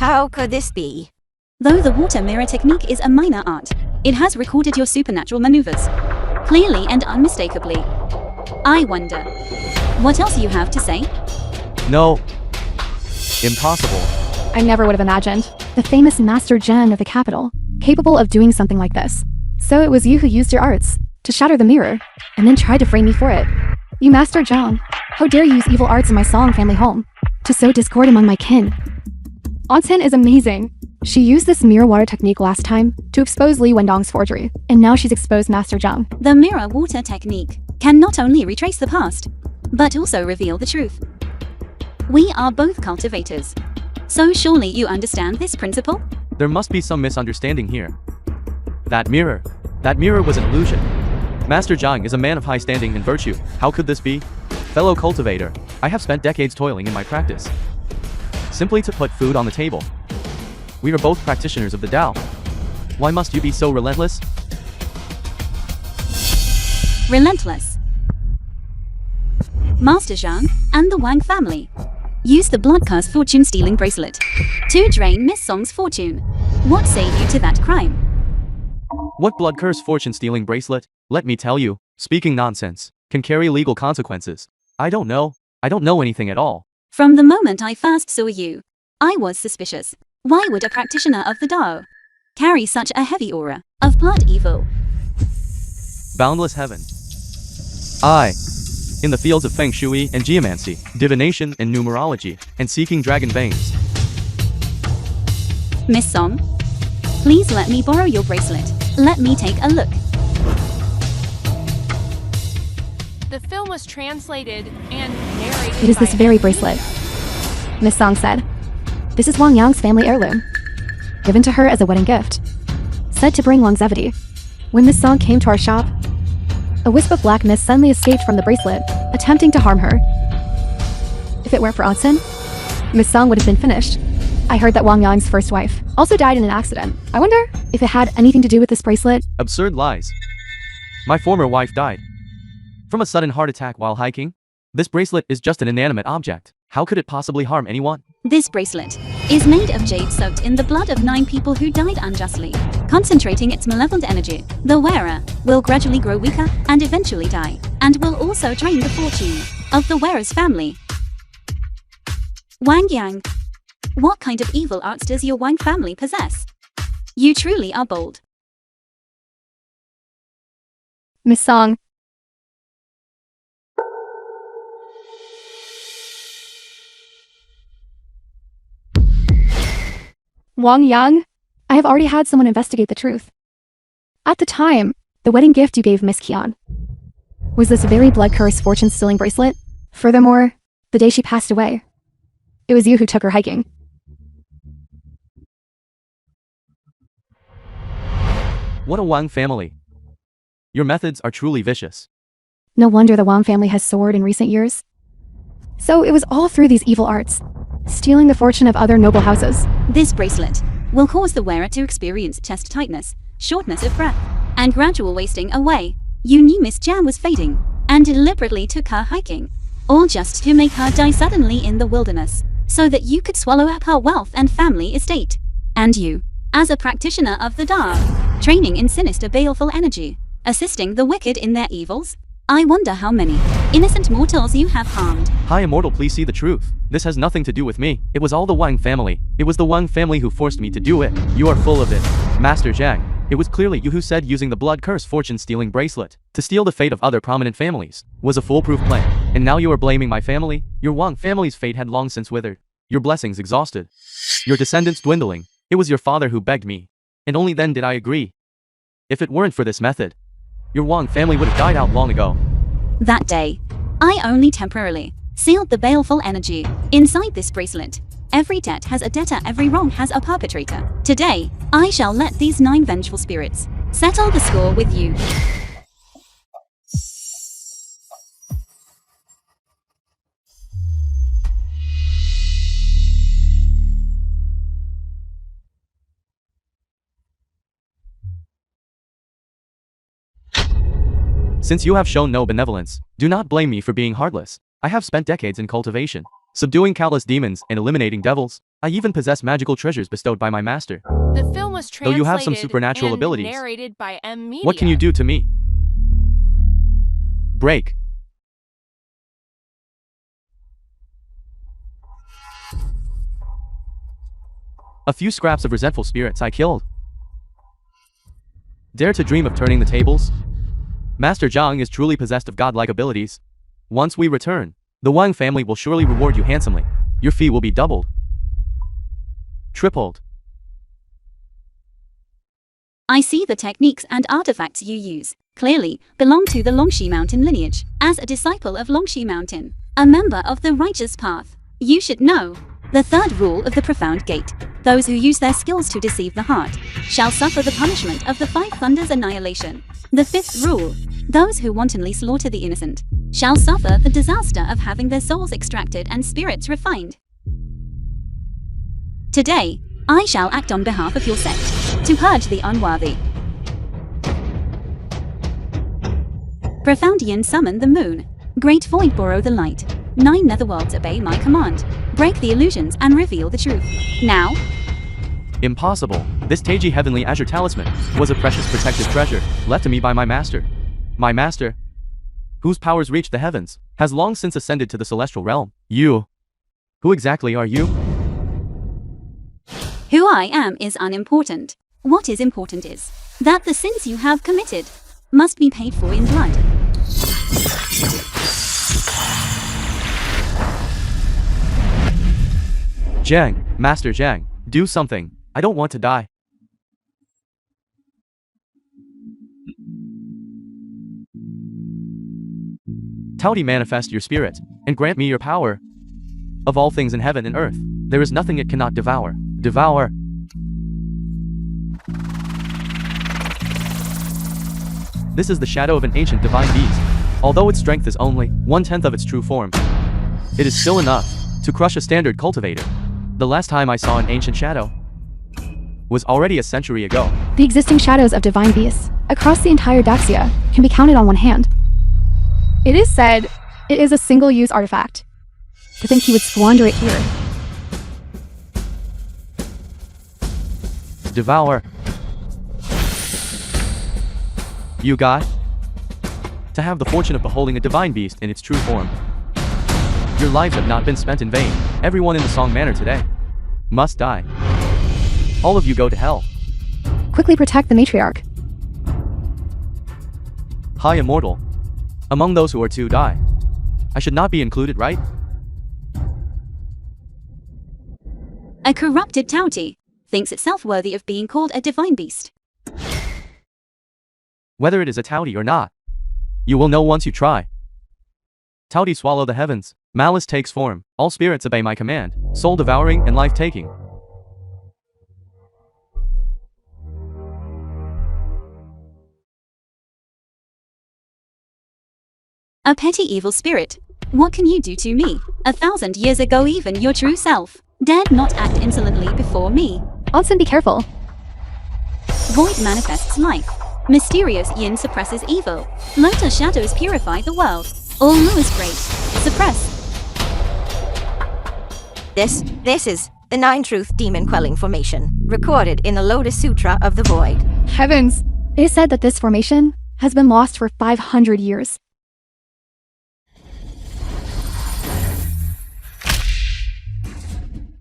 How could this be? Though the water mirror technique is a minor art, it has recorded your supernatural maneuvers clearly and unmistakably. I wonder, what else you have to say? no. Impossible. I never would have imagined the famous Master Zhang of the capital capable of doing something like this. So it was you who used your arts to shatter the mirror and then tried to frame me for it. You Master Zhang, how dare you use evil arts in my Song family home to sow discord among my kin. Onsen is amazing. She used this mirror water technique last time to expose Li Wendong's forgery, and now she's exposed Master Zhang. The mirror water technique can not only retrace the past, but also reveal the truth. We are both cultivators, so surely you understand this principle? There must be some misunderstanding here. That mirror was an illusion. Master Zhang is a man of high standing and virtue. How could this be? Fellow cultivator, I have spent decades toiling in my practice, simply to put food on the table. We are both practitioners of the Tao. Why must you be so relentless? Relentless. Master Zhang and the Wang family used the blood curse fortune-stealing bracelet to drain Miss Song's fortune. What say you to that crime? What blood curse fortune-stealing bracelet? Let me tell you, speaking nonsense can carry legal consequences. I don't know anything at all. From the moment I first saw you, I was suspicious. Why would a practitioner of the Tao carry such a heavy aura of blood evil? Boundless heaven. I, in the fields of feng shui and geomancy, divination and numerology, and seeking dragon veins. Miss Song, please let me borrow your bracelet. Let me take a look. The film was translated and narrated It is by this very bracelet. Miss Song said, "This is Wang Yang's family heirloom, given to her as a wedding gift, said to bring longevity." When Miss Song came to our shop, a wisp of black mist suddenly escaped from the bracelet, attempting to harm her. If it weren't for Onsen, Miss Song would have been finished. I heard that Wang Yang's first wife also died in an accident. I wonder if it had anything to do with this bracelet. Absurd lies. My former wife died. From a sudden heart attack while hiking? This bracelet is just an inanimate object. How could it possibly harm anyone? This bracelet is made of jade soaked in the blood of 9 people who died unjustly. Concentrating its malevolent energy, the wearer will gradually grow weaker and eventually die, and will also drain the fortune of the wearer's family. Wang Yang. What kind of evil arts does your Wang family possess? You truly are bold. Miss Song. Wang Yang, I have already had someone investigate the truth. At the time, the wedding gift you gave Miss Qian was this very blood-cursed fortune-stealing bracelet. Furthermore, the day she passed away, it was you who took her hiking. What a Wang family. Your methods are truly vicious. No wonder the Wang family has soared in recent years. So it was all through these evil arts, stealing the fortune of other noble houses. This bracelet will cause the wearer to experience chest tightness, shortness of breath, and gradual wasting away. You knew Miss Jian was fading, and deliberately took her hiking, all just to make her die suddenly in the wilderness, so that you could swallow up her wealth and family estate. And you, as a practitioner of the dark, training in sinister baleful energy, assisting the wicked in their evils, I wonder how many innocent mortals you have harmed. Hi Immortal, please see the truth. This has nothing to do with me. It was all the Wang family. It was the Wang family who forced me to do it. You are full of it. Master Zhang, it was clearly you who said using the blood curse fortune-stealing bracelet to steal the fate of other prominent families was a foolproof plan. And now you are blaming my family? Your Wang family's fate had long since withered. Your blessings exhausted. Your descendants dwindling. It was your father who begged me. And only then did I agree. If it weren't for this method, your Wang family would have died out long ago. That day, I only temporarily sealed the baleful energy inside this bracelet. Every debt has a debtor, every wrong has a perpetrator. Today, I shall let these 9 vengeful spirits settle the score with you. Since you have shown no benevolence, do not blame me for being heartless. I have spent decades in cultivation, subduing countless demons and eliminating devils. I even possess magical treasures bestowed by my master. The film was translated Though you have some supernatural and abilities, narrated by M. Media. what can you do to me? Break. A few scraps of resentful spirits I killed. Dare to dream of turning the tables? Master Zhang is truly possessed of godlike abilities. Once we return, the Wang family will surely reward you handsomely. Your fee will be doubled. Tripled. I see the techniques and artifacts you use clearly belong to the Longxi Mountain lineage. As a disciple of Longxi Mountain, a member of the righteous path, you should know the 3rd rule of the profound gate. Those who use their skills to deceive the heart shall suffer the punishment of the 5 thunders annihilation. The 5th rule, those who wantonly slaughter the innocent shall suffer the disaster of having their souls extracted and spirits refined. Today, I shall act on behalf of your sect to purge the unworthy. Profoundian summon the moon. Great void borrow the light. 9 netherworlds obey my command. Break the illusions and reveal the truth. Now? Impossible. This Taiji Heavenly Azure Talisman was a precious protected treasure left to me by my master. My master, whose powers reach the heavens, has long since ascended to the celestial realm. You. Who exactly are you? Who I am is unimportant. What is important is that the sins you have committed must be paid for in blood. Zhang, Master Zhang, do something. I don't want to die. Taudi, manifest your spirit, and grant me your power. Of all things in heaven and earth, there is nothing it cannot devour. Devour. This is the shadow of an ancient divine beast. Although its strength is only 1/10 of its true form, it is still enough to crush a standard cultivator. The last time I saw an ancient shadow was already a century ago. The existing shadows of divine beasts across the entire Daxia can be counted on one hand. It is said it is a single-use artifact. To think he would squander it here. Devour. You got to have the fortune of beholding a divine beast in its true form. Your lives have not been spent in vain. Everyone in the Song Manor today must die. All of you go to hell. Quickly protect the matriarch. High Immortal. Among those who are to die, I should not be included, right? A corrupted Tauti thinks itself worthy of being called a divine beast. Whether it is a Tauti or not, you will know once you try. Tauti swallow the heavens. Malice takes form. All spirits obey my command. Soul devouring and life taking. A petty evil spirit. What can you do to me? 1,000 years ago even your true self dared not act insolently before me. Onsen, be careful. Void manifests life. Mysterious yin suppresses evil. Lotus shadows purify the world. All Lu is great. Suppress. This is the 9-truth demon quelling formation, recorded in the Lotus Sutra of the Void. Heavens! It is said that this formation has been lost for 500 years.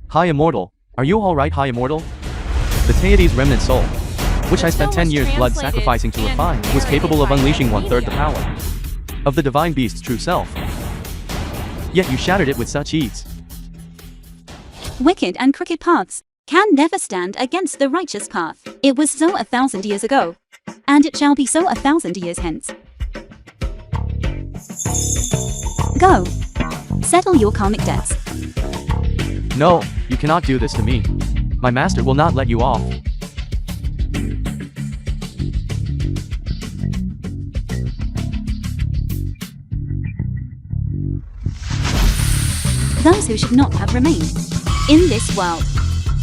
High Immortal. Are you alright, High Immortal? The Teides remnant soul, which I spent 10 years blood sacrificing to refine, was capable of unleashing 1/3 the power of the divine beast's true self. Yet you shattered it with such ease. Wicked and crooked paths can never stand against the righteous path. It was so 1,000 years ago, and it shall be so 1,000 years hence. Go. Settle your karmic debts. No, you cannot do this to me. My master will not let you off. Those who should not have remained in this world,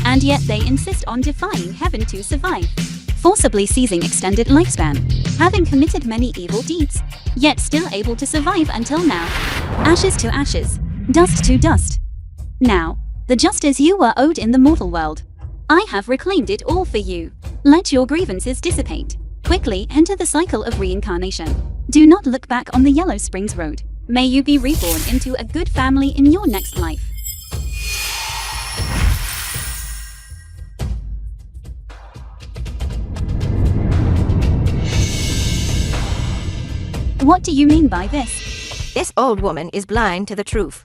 and yet they insist on defying heaven to survive, forcibly seizing extended lifespan, having committed many evil deeds, yet still able to survive until now. Ashes to ashes, dust to dust. Now, the justice you were owed in the mortal world, I have reclaimed it all for you. Let your grievances dissipate. Quickly enter the cycle of reincarnation. Do not look back on the Yellow Springs Road. May you be reborn into a good family in your next life. What do you mean by this? This old woman is blind to the truth.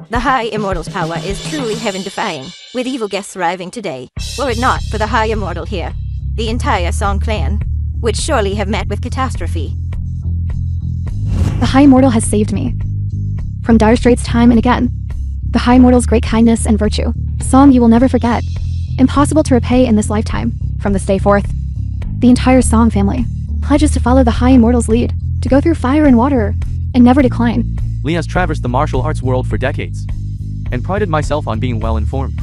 The High Immortal's power is truly heaven-defying, with evil guests arriving today. Were it not for the High Immortal here, the entire Song clan would surely have met with catastrophe. The High Immortal has saved me from dire straits time and again. The High Immortal's great kindness and virtue, song you will never forget, impossible to repay in this lifetime. From this day forth, the entire Song family pledges to follow the High Immortal's lead, to go through fire and water, and never decline. Lee has traversed the martial arts world for decades, and prided myself on being well informed.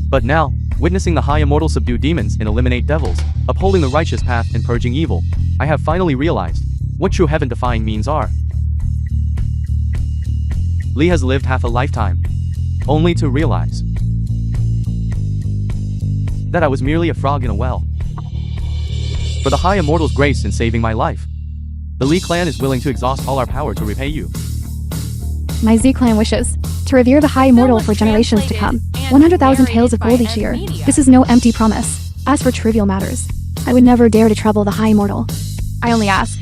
But now, witnessing the High Immortal subdue demons and eliminate devils, upholding the righteous path and purging evil, I have finally realized what true heaven-defying means are. Lee has lived half a lifetime, only to realize that I was merely a frog in a well. For the High Immortal's grace in saving my life, the Lee clan is willing to exhaust all our power to repay you. My Z clan wishes to revere the High Immortal for generations to come. 100,000 tales of gold each year. This is no empty promise. As for trivial matters, I would never dare to trouble the High Immortal. I only ask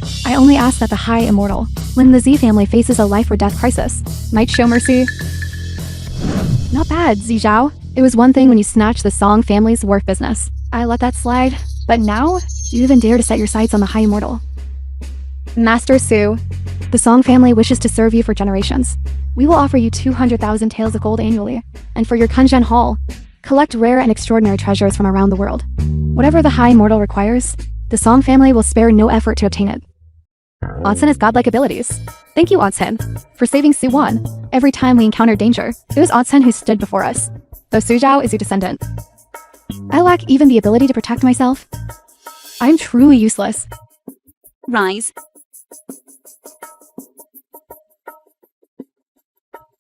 that the High Immortal, when the Z family faces a life or death crisis, might show mercy. Not bad, Z Zhao. It was one thing when you snatched the Song family's work business. I let that slide, but now, you even dare to set your sights on the High Immortal. Master Su, the Song family wishes to serve you for generations. We will offer you 200,000 taels of gold annually, and for your Kanjen Hall, collect rare and extraordinary treasures from around the world. Whatever the High Immortal requires, the Song family will spare no effort to obtain it. Onsen has godlike abilities. Thank you, Onsen, for saving Su-won. Every time we encountered danger, it was Onsen who stood before us, though Su-zhao is your descendant. I lack even the ability to protect myself. I am truly useless. Rise.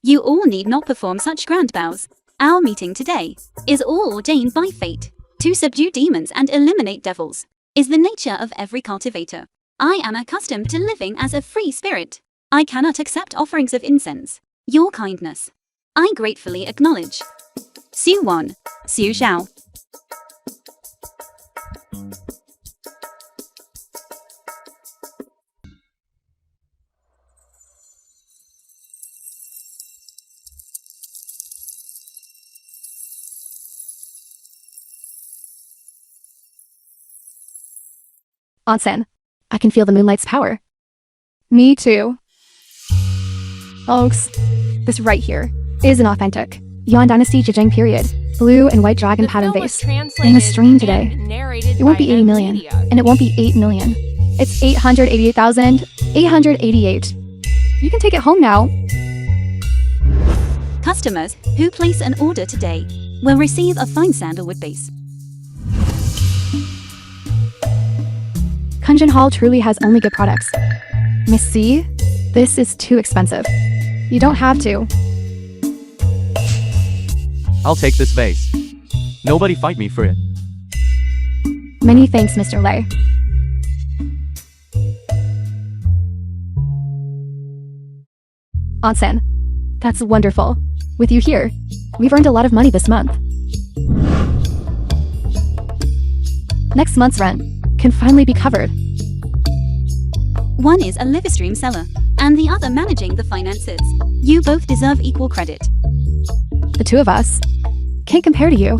You all need not perform such grand bows. Our meeting today is all ordained by fate. To subdue demons and eliminate devils is the nature of every cultivator. I am accustomed to living as a free spirit. I cannot accept offerings of incense. Your kindness I gratefully acknowledge. Siu Wan, Siu Xiao. Onsen. I can feel the moonlight's power. Me too. Folks, this right here is an authentic Yuan Dynasty Zhejiang period blue and white dragon pattern vase. In the stream today, it won't be 80 million, and it won't be 8 million. It's 888,888. You can take it home now. Customers who place an order today will receive a fine sandalwood base. Kanjen Hall truly has only good products. Miss C, this is too expensive. You don't have to. I'll take this vase. Nobody fight me for it. Many thanks, Mr. Lei. Onsen, that's wonderful. With you here, we've earned a lot of money this month. Next month's rent can finally be covered. One is a live stream seller, and the other managing the finances. You both deserve equal credit. The two of us can't compare to you.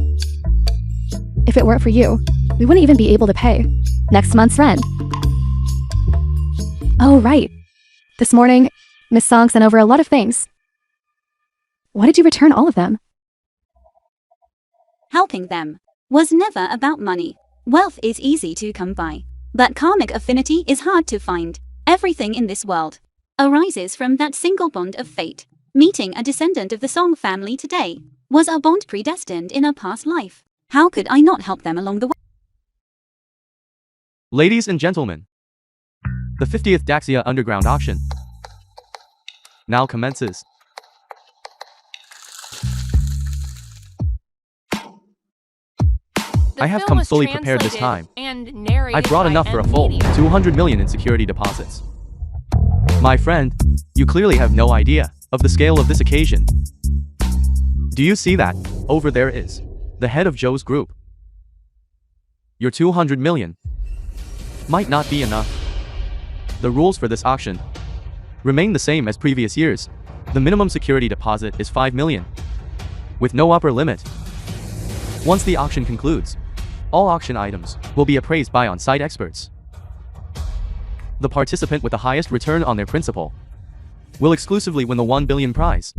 If it weren't for you, we wouldn't even be able to pay next month's rent. Oh, right. This morning, Miss Song sent over a lot of things. Why did you return all of them? Helping them was never about money. Wealth is easy to come by, but karmic affinity is hard to find. Everything in this world arises from that single bond of fate. Meeting a descendant of the Song family today was a bond predestined in a past life. How could I not help them along the way? Ladies and gentlemen, the 50th Daxia Underground Auction now commences. I have come fully prepared this time. I brought enough for a full 200 million in security deposits. My friend, you clearly have no idea of the scale of this occasion. Do you see that? Over there is the head of Zhou's group. Your 200 million might not be enough. The rules for this auction remain the same as previous years. The minimum security deposit is 5 million, with no upper limit. Once the auction concludes, all auction items will be appraised by on-site experts. The participant with the highest return on their principal will exclusively win the 1 billion prize.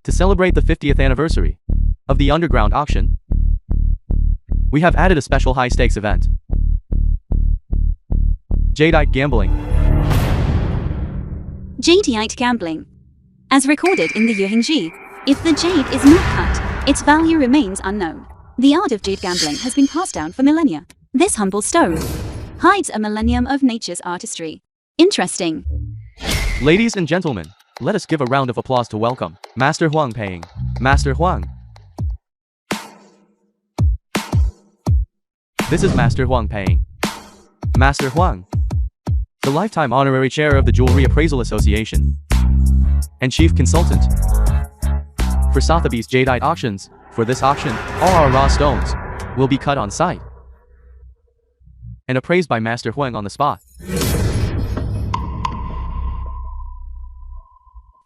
To celebrate the 50th anniversary of the underground auction, we have added a special high-stakes event. Jadeite gambling. Jadeite gambling. As recorded in the Yuhingji, if the jade is not cut, its value remains unknown. The art of jade gambling has been passed down for millennia. This humble stone hides a millennium of nature's artistry. Interesting. Ladies and gentlemen, let us give a round of applause to welcome Master Huang paying. Master Huang. This is Master Huang paying. Master Huang, the lifetime honorary chair of the Jewelry Appraisal Association and chief consultant for Sotheby's Jadeite auctions. For this auction, all our raw stones will be cut on site and appraised by Master Huang on the spot.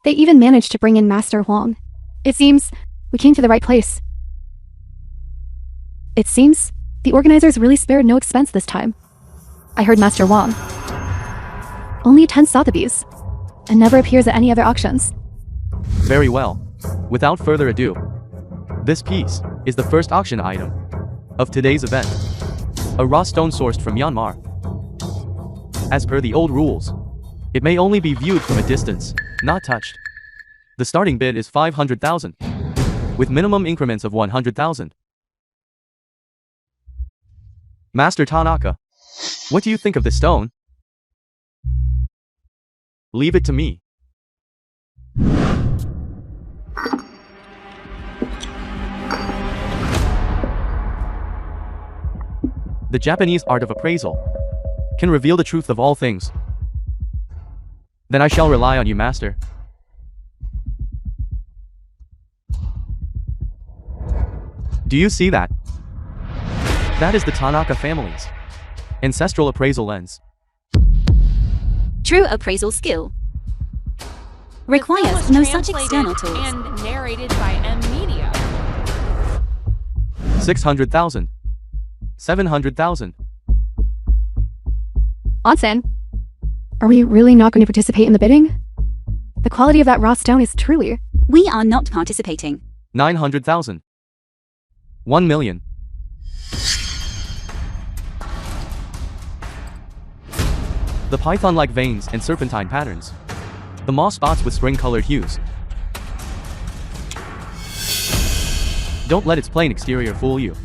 They even managed to bring in Master Huang. It seems we came to the right place. It seems the organizers really spared no expense this time. I heard Master Huang only attends Sotheby's and never appears at any other auctions. Very well. Without further ado, this piece is the first auction item of today's event. A raw stone sourced from Myanmar. As per the old rules, it may only be viewed from a distance, not touched. The starting bid is 500,000, with minimum increments of 100,000. Master Tanaka, what do you think of this stone? The Japanese art of appraisal can reveal the truth of all things. Then I shall rely on you, master. Do you see that? That is the Tanaka family's ancestral appraisal lens. True appraisal skill The film requires was no such translated external tools. and narrated by M Media. 600,000. 700,000. Onsen, are we really not going to participate in the bidding? The quality of that raw stone is truly... We are not participating. 900,000. 1 million. The python-like veins and serpentine patterns. The moss spots with spring-colored hues. Don't let its plain exterior fool you.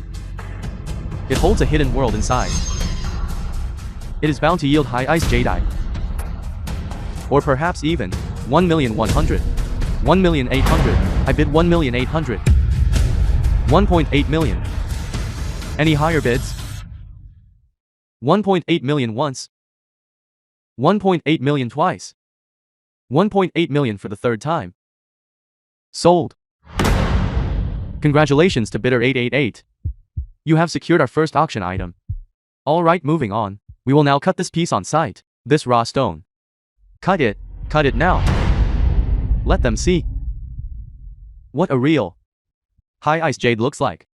It holds a hidden world inside. It is bound to yield high ice jadeite. Or perhaps even 1,100,000. 1,800,000. I bid 1,800,000. 1.8 million. Any higher bids? 1.8 million once. 1.8 million twice. 1.8 million for the third time. Sold. Congratulations to bidder 888. You have secured our first auction item. Alright, moving on. We will now cut this piece on site. This raw stone. Cut it now. Let them see what a real high ice jade looks like.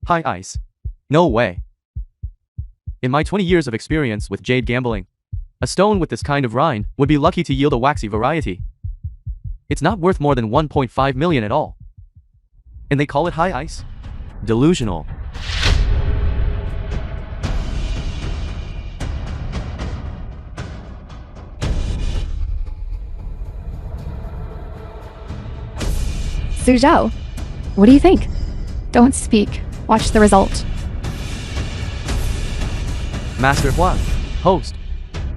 High ice? No way. In my 20 years of experience with jade gambling, a stone with this kind of rind would be lucky to yield a waxy variety. It's not worth more than 1.5 million at all. And they call it high ice? Delusional. Suzhou, what do you think? Don't speak. Watch the result. Master Huang, host.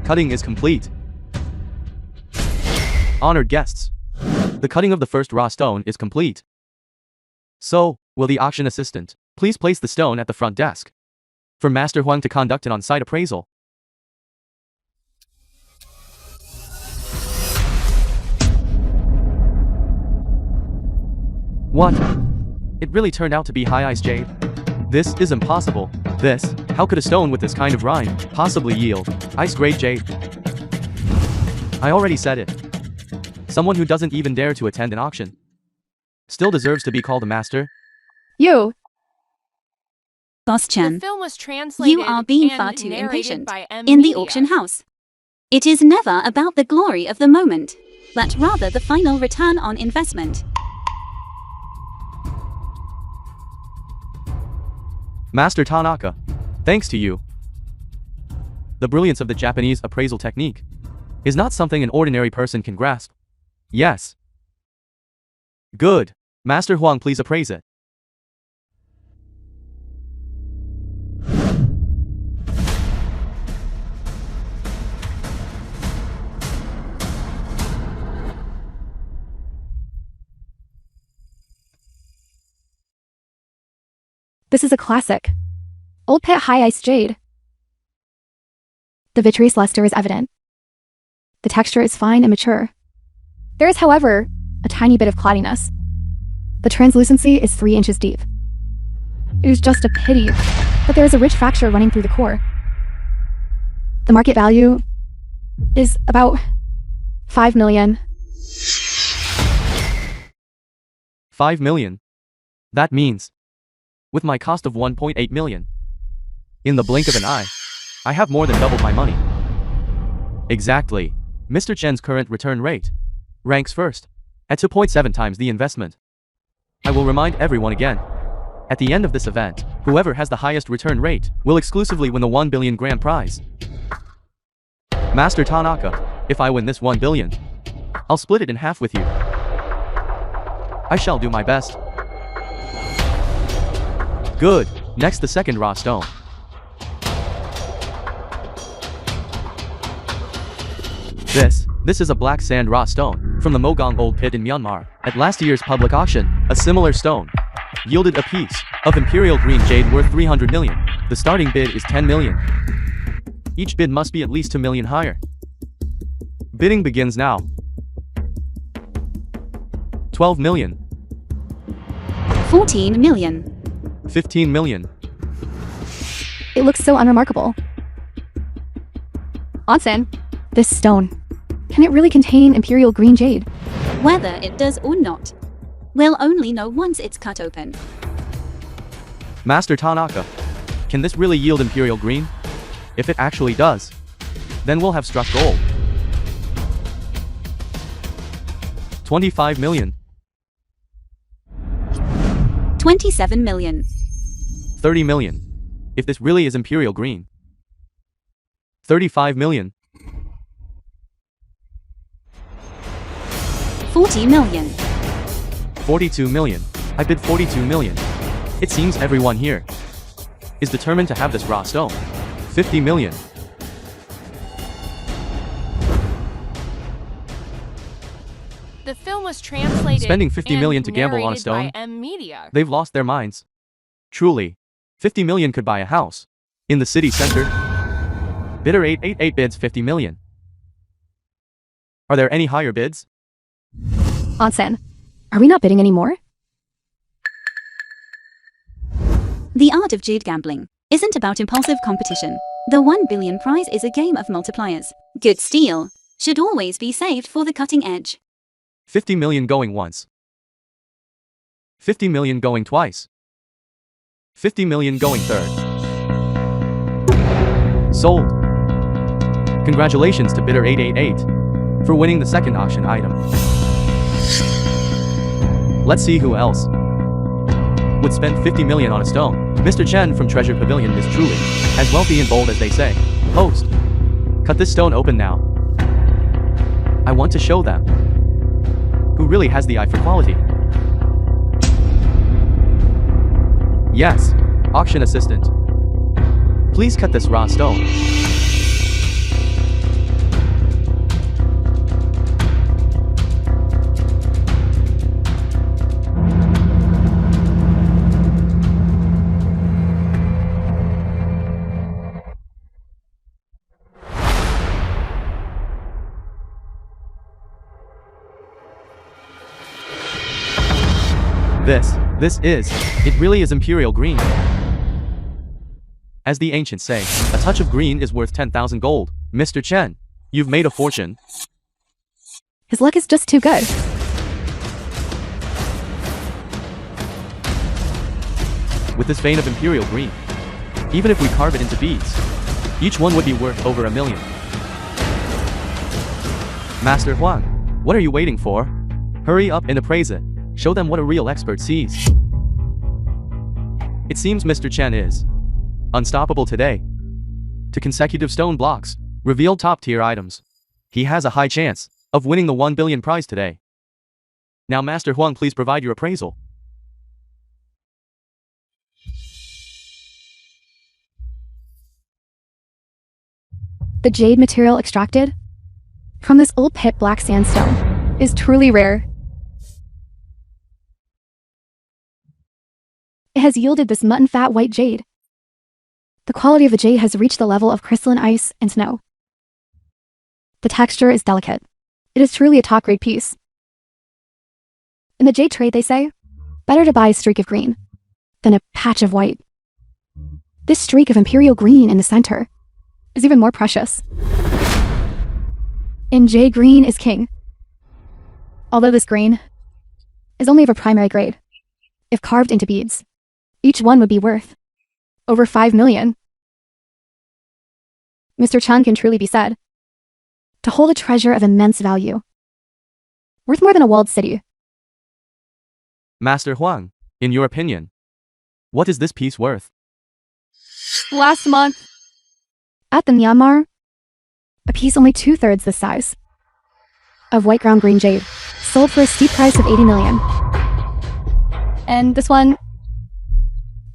Cutting is complete. Honored guests. The cutting of the first raw stone is complete. So, will the auction assistant please place the stone at the front desk for Master Huang to conduct an on-site appraisal? What? It really turned out to be high ice jade? This is impossible. How could a stone with this kind of rind possibly yield ice-grade jade? I already said it. Someone who doesn't even dare to attend an auction still deserves to be called a master? You! The Boss Chan, film was translated you are being and far too narrated impatient by M in the Media. auction house. It is never about the glory of the moment, but rather the final return on investment. Master Tanaka, thanks to you. The brilliance of the Japanese appraisal technique is not something an ordinary person can grasp. Yes. Good. Master Huang, please appraise it. This is a classic. Old pit high ice jade. The vitreous luster is evident. The texture is fine and mature. There is, however, a tiny bit of cloudiness. The translucency is 3 inches deep. It is just a pity, but there is a rich fracture running through the core. The market value is about 5 million. 5 million. That means, with my cost of 1.8 million, in the blink of an eye, I have more than doubled my money. Exactly. Mr. Chen's current return rate ranks first, at 2.7 times the investment. I will remind everyone again. At the end of this event, whoever has the highest return rate will exclusively win the 1 billion grand prize. Master Tanaka, if I win this 1 billion, I'll split it in half with you. I shall do my best. Good. Next, the second raw stone. This is a black sand raw stone from the Mogong Old Pit in Myanmar. At last year's public auction, a similar stone yielded a piece of imperial green jade worth 300 million. The starting bid is 10 million. Each bid must be at least 2 million higher. Bidding begins now. 12 million. 14 million. 15 million. It looks so unremarkable. Onsen, this stone. Can it really contain imperial green jade? Whether it does or not, we'll only know once it's cut open. Master Tanaka, can this really yield imperial green? If it actually does, then we'll have struck gold. 25 million. 27 million. 30 million. If this really is imperial green. 35 million. 40 million. 42 million. I bid 42 million. It seems everyone here is determined to have this raw stone. 50 million. The film was translated Spending 50 and million to gamble on a narrated stone? by Media. They've lost their minds. Truly. 50 million could buy a house in the city center. Bidder 888 bids 50 million. Are there any higher bids? Onsen, are we not bidding anymore? The art of jade gambling isn't about impulsive competition. The 1 billion prize is a game of multipliers. Good steel should always be saved for the cutting edge. 50 million going once. 50 million going twice. 50 million going third. Sold. Congratulations to bidder 888 for winning the second auction item. Let's see who else would spend 50 million on a stone. Mr. Chen from Treasure Pavilion is truly as wealthy and bold as they say. Host, cut this stone open now. I want to show them who really has the eye for quality. Yes, auction assistant. Please cut this raw stone. It really is imperial green. As the ancients say, a touch of green is worth 10,000 gold. Mr. Chen, you've made a fortune. His luck is just too good. With this vein of imperial green, even if we carve it into beads, each one would be worth over 1 million. Master Huang, what are you waiting for? Hurry up and appraise it. Show them what a real expert sees. It seems Mr. Chen is unstoppable today. To consecutive stone blocks, reveal top-tier items. He has a high chance of winning the 1 billion prize today. Now Master Huang, please provide your appraisal. The jade material extracted from this old pit black sandstone is truly rare. It has yielded this mutton fat white jade. The quality of the jade has reached the level of crystalline ice and snow. The texture is delicate. It is truly a top-grade piece. In the jade trade, they say, better to buy a streak of green than a patch of white. This streak of imperial green in the center is even more precious. And jade green is king. Although this green is only of a primary grade, if carved into beads, each one would be worth over 5 million. Mr. Chen can truly be said to hold a treasure of immense value, worth more than a walled city. Master Huang, in your opinion, what is this piece worth? Last month, at the Myanmar, a piece only 2/3 the size of white ground green jade sold for a steep price of 80 million. And this one,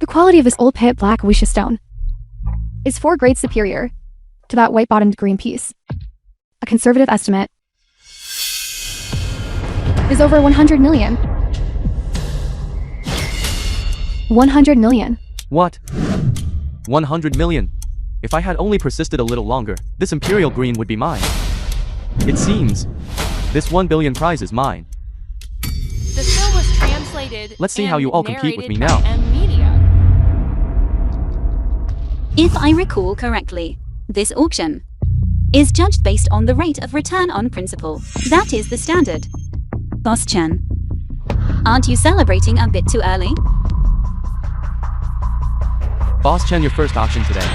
the quality of this old pit black wuxia stone is 4 grades superior to that white bottomed green piece. A conservative estimate is over 100 million. 100 million. What? 100 million. If I had only persisted a little longer, this imperial green would be mine. It seems this 1 billion prize is mine. The film was translated. Let's see how and you all compete with me narrated now. by Media. If I recall correctly, this auction is judged based on the rate of return on principal. That is the standard. Boss Chen, aren't you celebrating a bit too early? Boss Chen, your first auction today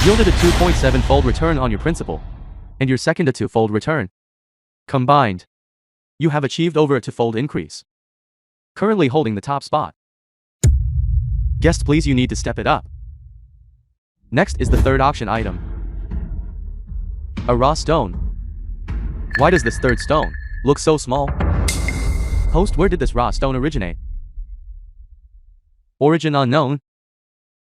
yielded a 2.7-fold return on your principal, and your second a 2-fold return. Combined, you have achieved over a 2-fold increase. Currently holding the top spot. Guest, please, you need to step it up. Next is the third auction item. A raw stone. Why does this third stone look so small? Host, where did this raw stone originate? Origin unknown.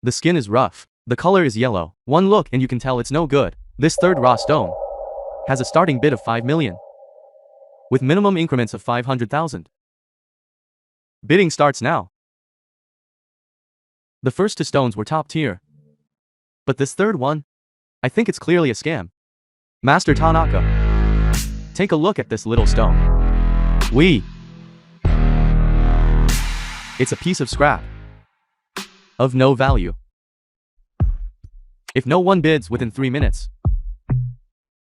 The skin is rough. The color is yellow. One look and you can tell it's no good. This third raw stone has a starting bid of 5 million. With minimum increments of 500,000. Bidding starts now. The first 2 stones were top tier. But this third one, I think it's clearly a scam. Master Tanaka, take a look at this little stone. It's a piece of scrap. Of no value. If no one bids within 3 minutes,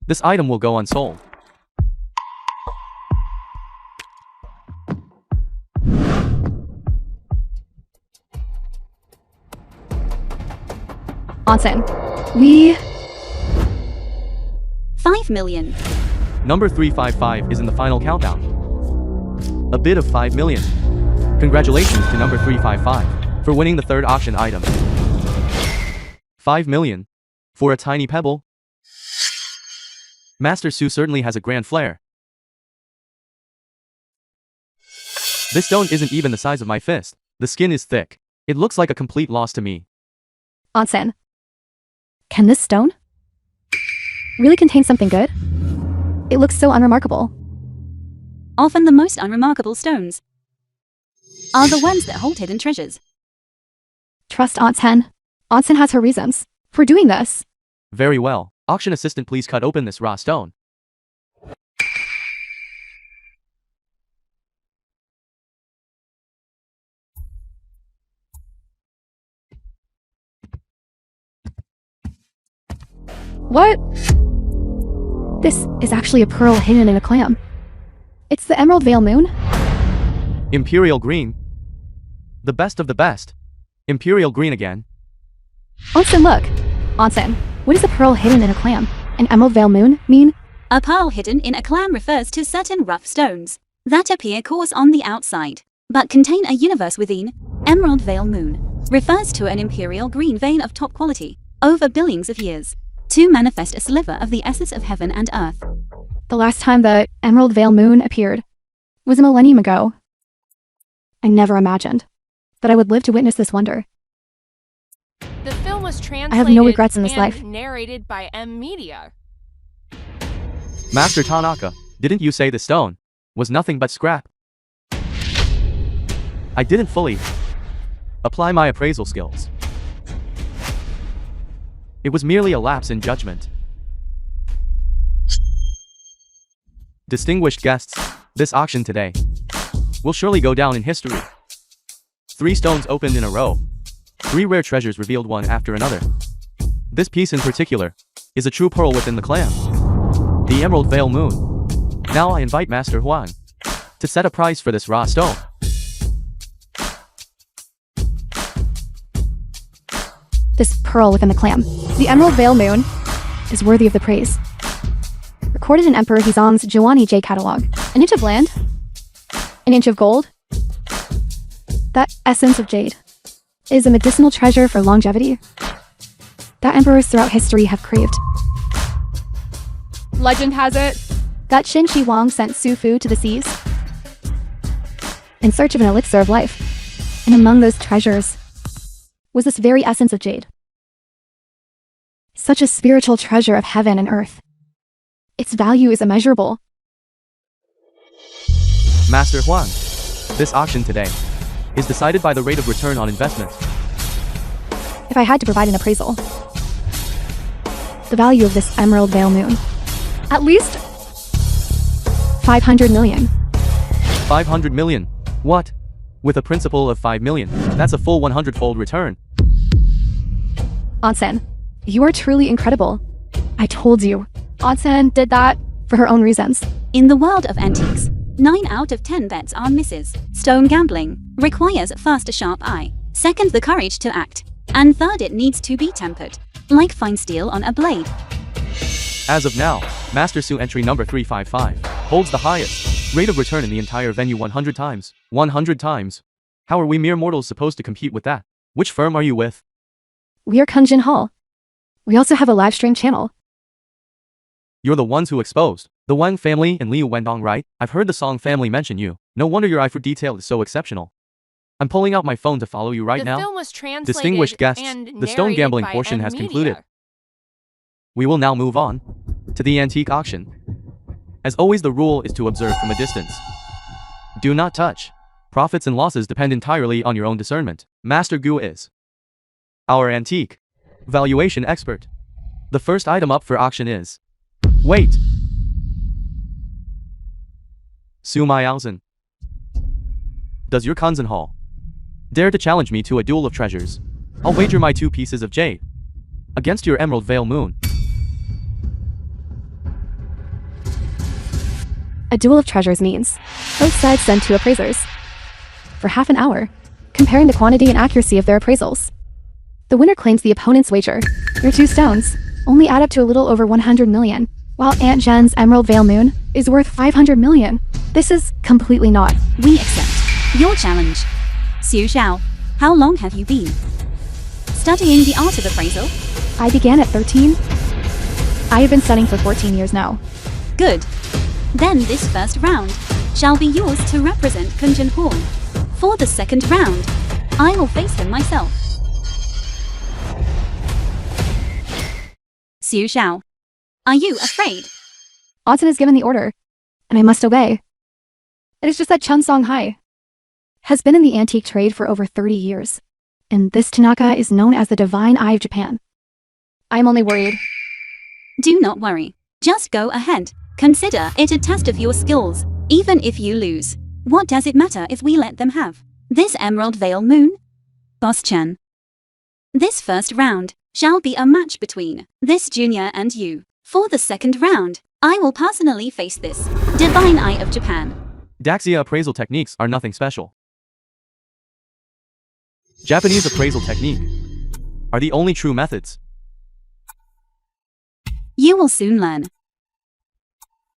this item will go unsold. Onsen. 5 million. Number 355 is in the final countdown. A bid of 5 million. Congratulations to number 355 for winning the third auction item. 5 million. For a tiny pebble. Master Su certainly has a grand flair. This stone isn't even the size of my fist. The skin is thick. It looks like a complete loss to me. Onsen. Can this stone really contain something good? It looks so unremarkable. Often the most unremarkable stones are the ones that hold hidden treasures. Trust Onsen. Onsen has her reasons for doing this. Very well. Auction assistant, please cut open this raw stone. What? This is actually a pearl hidden in a clam. It's the Emerald Veil Moon? Imperial green. The best of the best. Imperial green again. Onsen, look. Onsen, what does a pearl hidden in a clam, an Emerald Veil Moon, mean? A pearl hidden in a clam refers to certain rough stones that appear coarse on the outside, but contain a universe within. Emerald Veil Moon refers to an imperial green vein of top quality, over billions of years, to manifest a sliver of the essence of heaven and earth. The last time the Emerald Veil Moon appeared was a millennium ago. I never imagined that I would live to witness this wonder. The film was translated I have no regrets in this and life. narrated by Media. Master Tanaka, didn't you say the stone was nothing but scrap? I didn't fully apply my appraisal skills. It was merely a lapse in judgment. Distinguished guests, this auction today will surely go down in history. 3 stones opened in a row. 3 rare treasures revealed one after another. This piece in particular is a true pearl within the clam. The Emerald Veil Moon. Now I invite Master Huang to set a price for this raw stone. This pearl within the clam, the Emerald Veil Moon, is worthy of the praise. Recorded in Emperor Hizong's Jiwani J catalog. An inch of land? An inch of gold? That essence of jade is a medicinal treasure for longevity that emperors throughout history have craved. Legend has it that Qin Shi Huang sent Su Fu to the seas in search of an elixir of life, and among those treasures was this very essence of jade. Such a spiritual treasure of heaven and earth. Its value is immeasurable. Master Huang. This auction today is decided by the rate of return on investment. If I had to provide an appraisal, the value of this emerald veil moon, at least 500 million. 500 million. What? With a principal of 5 million, that's a full 100-fold return. Onsen, you are truly incredible. I told you. Onsen did that for her own reasons. In the world of antiques, 9 out of 10 bets are misses. Stone gambling requires first a sharp eye, second the courage to act, and third it needs to be tempered, like fine steel on a blade. As of now, Master Su entry number 355 holds the highest rate of return in the entire venue 100 times. 100 times. How are we mere mortals supposed to compete with that? Which firm are you with? We are Kanjen Hall. We also have a live stream channel. You're the ones who exposed the Wang family and Liu Wendong, right? I've heard the Song family mention you. No wonder your eye for detail is so exceptional. I'm pulling out my phone to follow you right now. The film was translated Distinguished guests, and the stone narrated gambling by portion has media. concluded. We will now move on to the antique auction. As always, the rule is to observe from a distance. Do not touch. Profits and losses depend entirely on your own discernment. Master Gu is our antique valuation expert. The first item up for auction is... Wait! Su Miaozen. Does your Kanjen Hall dare to challenge me to a duel of treasures? I'll wager my 2 pieces of jade against your emerald veil moon. A duel of treasures means both sides send 2 appraisers for half an hour, comparing the quantity and accuracy of their appraisals. The winner claims the opponent's wager. Your 2 stones only add up to a little over 100 million, while Aunt Jen's emerald veil moon is worth 500 million. This is completely not. We accept your challenge. Xu Xiao, how long have you been studying the art of appraisal? I began at 13. I have been studying for 14 years now. Good. Then this first round shall be yours to represent Kanjen Hall. For the second round, I will face him myself. Xu Xiao, are you afraid? Onsen has given the order, and I must obey. It is just that Chun Song Hai has been in the antique trade for over 30 years, and this Tanaka is known as the Divine Eye of Japan. I am only worried. Do not worry. Just go ahead. Consider it a test of your skills. Even if you lose, what does it matter if we let them have this emerald veil moon? Boss Chen. This first round shall be a match between this junior and you. For the second round, I will personally face this Divine Eye of Japan. Daxia appraisal techniques are nothing special. Japanese appraisal technique are the only true methods. You will soon learn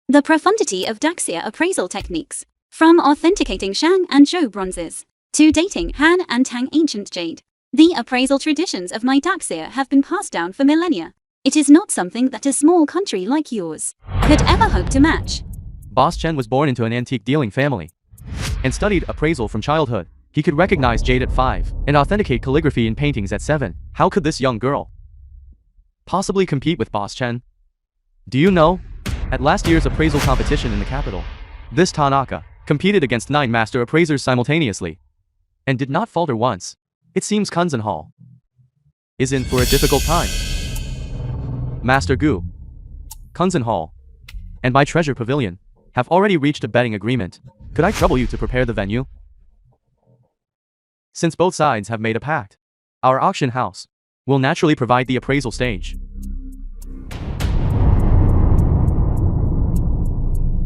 the profundity of Daxia appraisal techniques, from authenticating Shang and Zhou bronzes to dating Han and Tang ancient jade. The appraisal traditions of my Daxia have been passed down for millennia. It is not something that a small country like yours could ever hope to match. Boss Chen was born into an antique dealing family and studied appraisal from childhood. He could recognize jade at 5 and authenticate calligraphy in paintings at 7. How could this young girl possibly compete with Boss Chen? Do you know? At last year's appraisal competition in the capital, this Tanaka competed against 9 master appraisers simultaneously and did not falter once. It seems Kanjen Hall is in for a difficult time. Master Gu, Kanjen Hall, and my treasure pavilion have already reached a betting agreement. Could I trouble you to prepare the venue? Since both sides have made a pact, our auction house will naturally provide the appraisal stage.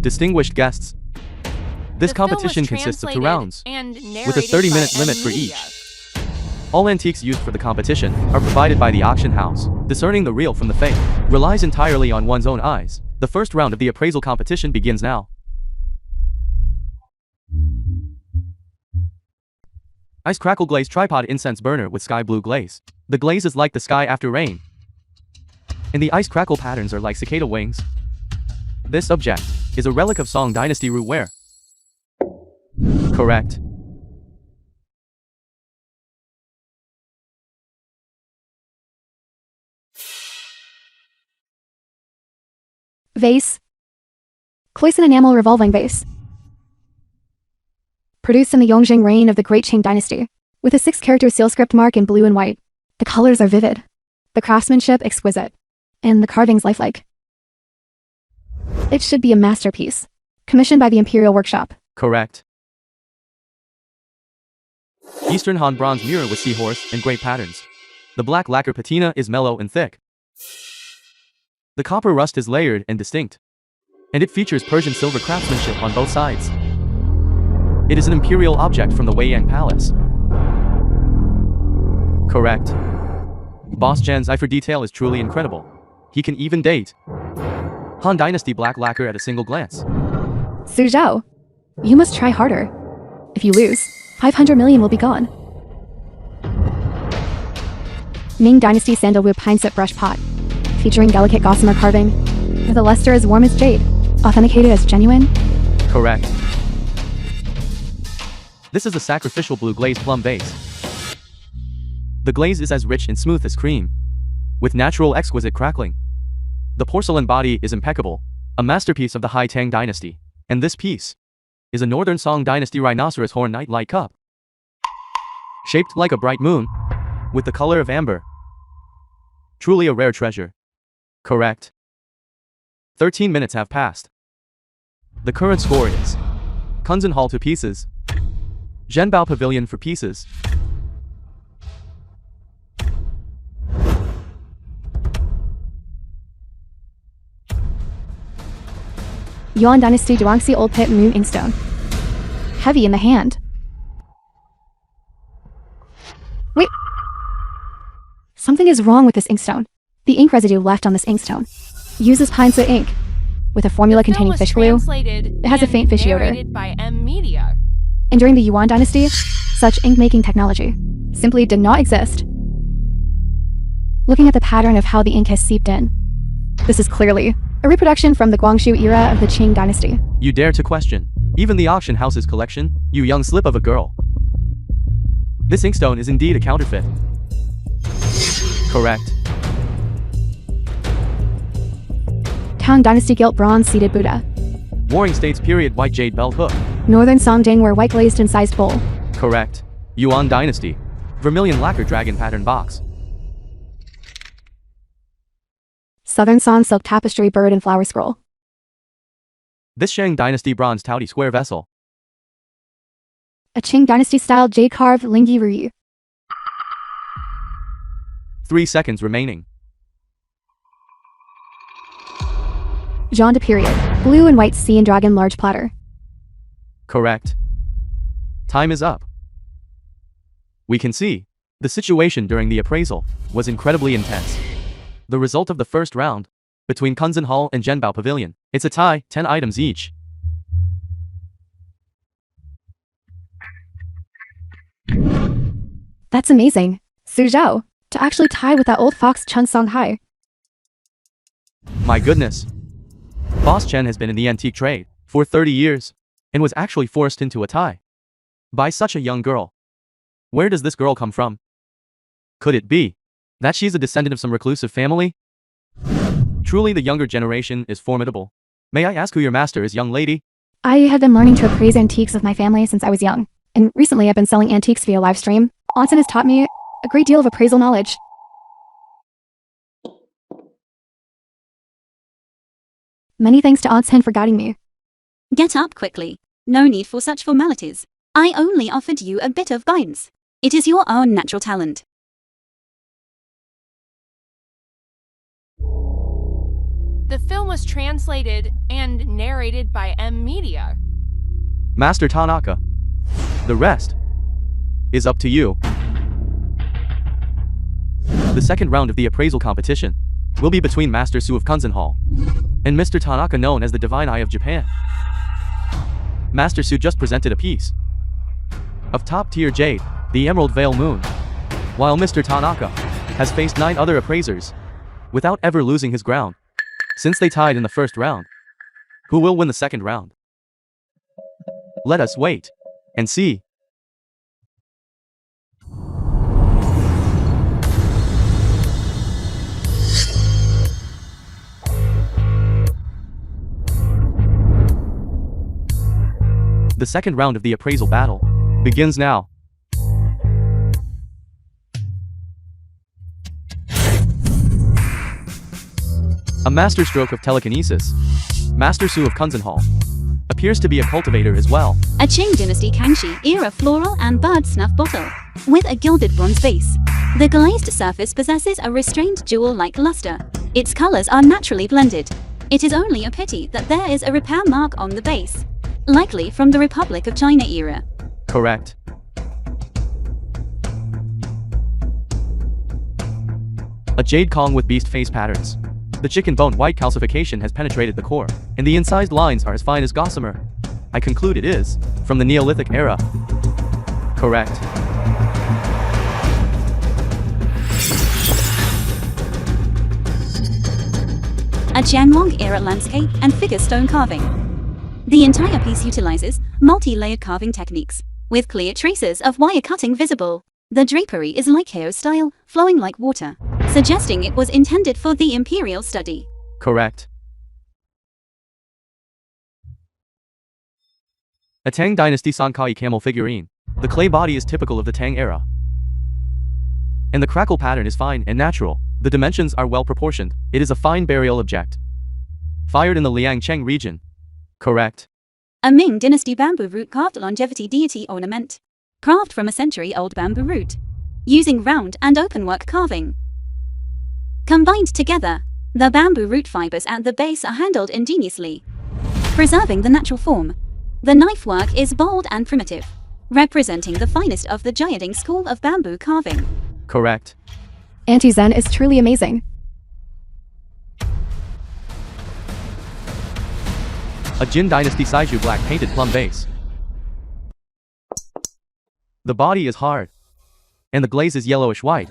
Distinguished guests, this competition consists of 2 rounds, with a 30-minute limit for each. All antiques used for the competition are provided by the auction house. Discerning the real from the fake relies entirely on one's own eyes. The first round of the appraisal competition begins now. Ice crackle glaze tripod incense burner with sky blue glaze. The glaze is like the sky after rain, and the ice crackle patterns are like cicada wings. This object is a relic of Song Dynasty root ware. Correct. Vase. Cloyson enamel revolving vase. produced in the Yongjing reign of the Great Qing Dynasty, with a 6-character seal script mark in blue and white. The colors are vivid, the craftsmanship exquisite, and the carvings lifelike. It should be a masterpiece, commissioned by the Imperial Workshop. Correct. Eastern Han bronze mirror with seahorse and great patterns. The black lacquer patina is mellow and thick. The copper rust is layered and distinct. And it features Persian silver craftsmanship on both sides. It is an imperial object from the Weiyang Palace. Correct. Boss Jan's eye for detail is truly incredible. He can even date Han Dynasty black lacquer at a single glance. Su Zhao, you must try harder. If you lose, 500 million will be gone. Ming Dynasty sandalwood pine set brush pot, featuring delicate gossamer carving, with a luster as warm as jade, authenticated as genuine. Correct. This is a sacrificial blue glazed plum base. The glaze is as rich and smooth as cream, with natural exquisite crackling. The porcelain body is impeccable, a masterpiece of the Hai Tang Dynasty, and this piece is a Northern Song Dynasty rhinoceros horn night-light cup, shaped like a bright moon, with the color of amber. Truly a rare treasure. Correct. 13 minutes have passed. The current score is Kanjen Hall 2 pieces, Zhenbao Pavilion 4 pieces. Yuan Dynasty Duangxi Old Pit Moon Inkstone. Heavy in the hand. Wait. Something is wrong with this inkstone. The ink residue left on this inkstone uses pine soot ink. With a formula containing fish glue, it has a faint fishy odor. By M Media. And during the Yuan Dynasty, such ink-making technology simply did not exist. Looking at the pattern of how the ink has seeped in, this is clearly a reproduction from the Guangxu era of the Qing Dynasty. You dare to question even the auction house's collection, you young slip of a girl. This inkstone is indeed a counterfeit. Correct. Tang Dynasty gilt bronze seated Buddha. Warring States period white jade belt hook. Northern Songding ware white glazed incised bowl. Correct. Yuan Dynasty vermilion lacquer dragon pattern box. Southern Song silk tapestry bird and flower scroll. This Shang Dynasty bronze Taoti square vessel. A Qing Dynasty style jade carved Lingyi Ruyi. 3 seconds remaining. Jean de period. Blue and white sea and dragon large platter. Correct. Time is up. We can see the situation during the appraisal was incredibly intense. The result of the first round between Kanjen Hall and Zhenbao Pavilion, it's a tie, 10 items each. That's amazing, Su Zhao, to actually tie with that old fox Chun Song Hai. My goodness. Boss Chen has been in the antique trade for 30 years and was actually forced into a tie by such a young girl. Where does this girl come from? Could it be that she's a descendant of some reclusive family? Truly the younger generation is formidable. May I ask who your master is, young lady? I have been learning to appraise antiques with my family since I was young, and recently I've been selling antiques via live stream. Onsen has taught me a great deal of appraisal knowledge. Many thanks to Onsen for guiding me. Get up quickly. No need for such formalities. I only offered you a bit of guidance. It is your own natural talent. The film was translated and narrated by M Media. Master Tanaka. The rest is up to you. The second round of the appraisal competition will be between Master Su of Kanjen Hall and Mr. Tanaka, known as the Divine Eye of Japan. Master Su just presented a piece of top-tier jade, the Emerald Veil Moon, while Mr. Tanaka has faced 9 other appraisers without ever losing his ground since they tied in the first round. Who will win the second round? Let us wait and see. The second round of the appraisal battle begins now. A masterstroke of telekinesis. Master Su of Kanjen Hall. Appears to be a cultivator as well. A Qing Dynasty Kangxi era floral and bird snuff bottle with a gilded bronze base. The glazed surface possesses a restrained jewel-like luster. Its colors are naturally blended. It is only a pity that there is a repair mark on the base, likely from the Republic of China era. Correct. A jade Kong with beast face patterns. The chicken bone white calcification has penetrated the core, and the incised lines are as fine as gossamer. I conclude it is from the Neolithic era. Correct. A Jianglong era landscape and figure stone carving. The entire piece utilizes multi-layered carving techniques, with clear traces of wire cutting visible. The drapery is like Heiau style, flowing like water, suggesting it was intended for the imperial study. Correct. A Tang Dynasty Sankai camel figurine. The clay body is typical of the Tang era, and the crackle pattern is fine and natural. The dimensions are well proportioned. It is a fine burial object. Fired in the Liangcheng region. Correct. A Ming Dynasty bamboo root carved longevity deity ornament. Carved from a century-old bamboo root, using round and openwork carving. Combined together, the bamboo root fibers at the base are handled ingeniously, preserving the natural form. The knife work is bold and primitive, representing the finest of the Jiading school of bamboo carving. Correct. Auntie Zen is truly amazing. A Jin Dynasty Saiju black painted plum vase. The body is hard, and the glaze is yellowish-white.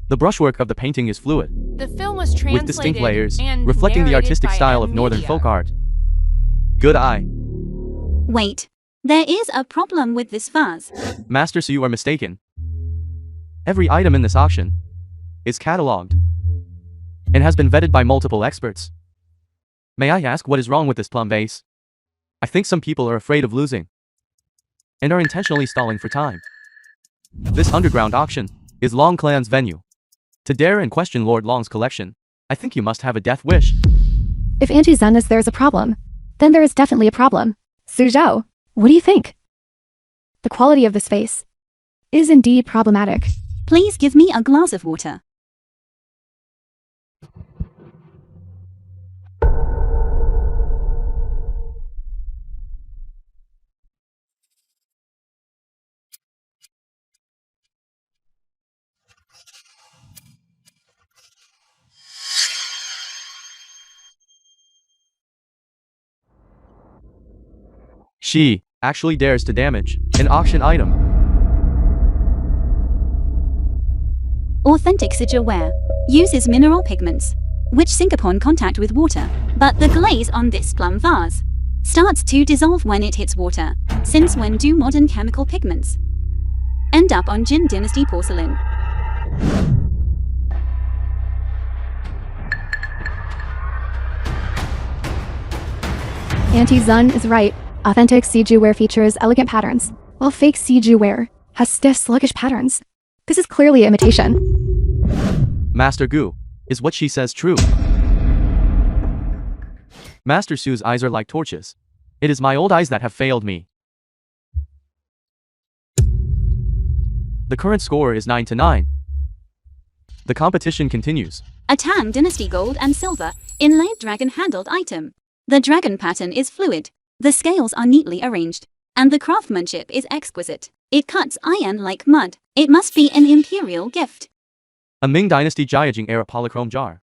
The brushwork of the painting is fluid, The film was translated with distinct layers, and reflecting the narrated artistic by style of Northern Amelia. folk art. Good eye. Wait, there is a problem with this vase. Master, so you are mistaken. Every item in this auction is catalogued and has been vetted by multiple experts. May I ask what is wrong with this plum vase? I think some people are afraid of losing and are intentionally stalling for time. This underground auction is Long Clan's venue. To dare and question Lord Long's collection, I think you must have a death wish. If Auntie Zen is there's a problem, then there is definitely a problem. Su Zhao, what do you think? The quality of this vase is indeed problematic. Please give me a glass of water. She actually dares to damage an auction item. Authentic sigil ware uses mineral pigments, which sink upon contact with water, but the glaze on this plum vase starts to dissolve when it hits water, since when do modern chemical pigments end up on Jin Dynasty porcelain? Auntie Zen is right. Authentic Siju ware features elegant patterns, while fake Siju ware has stiff, sluggish patterns. This is clearly imitation. Master Gu, is what she says true? Master Su's eyes are like torches. It is my old eyes that have failed me. The current score is 9-9. The competition continues. A Tang Dynasty gold and silver inlaid dragon-handled item. The dragon pattern is fluid. The scales are neatly arranged, and the craftsmanship is exquisite. It cuts iron like mud. It must be an imperial gift. A Ming Dynasty Jiajing era polychrome jar.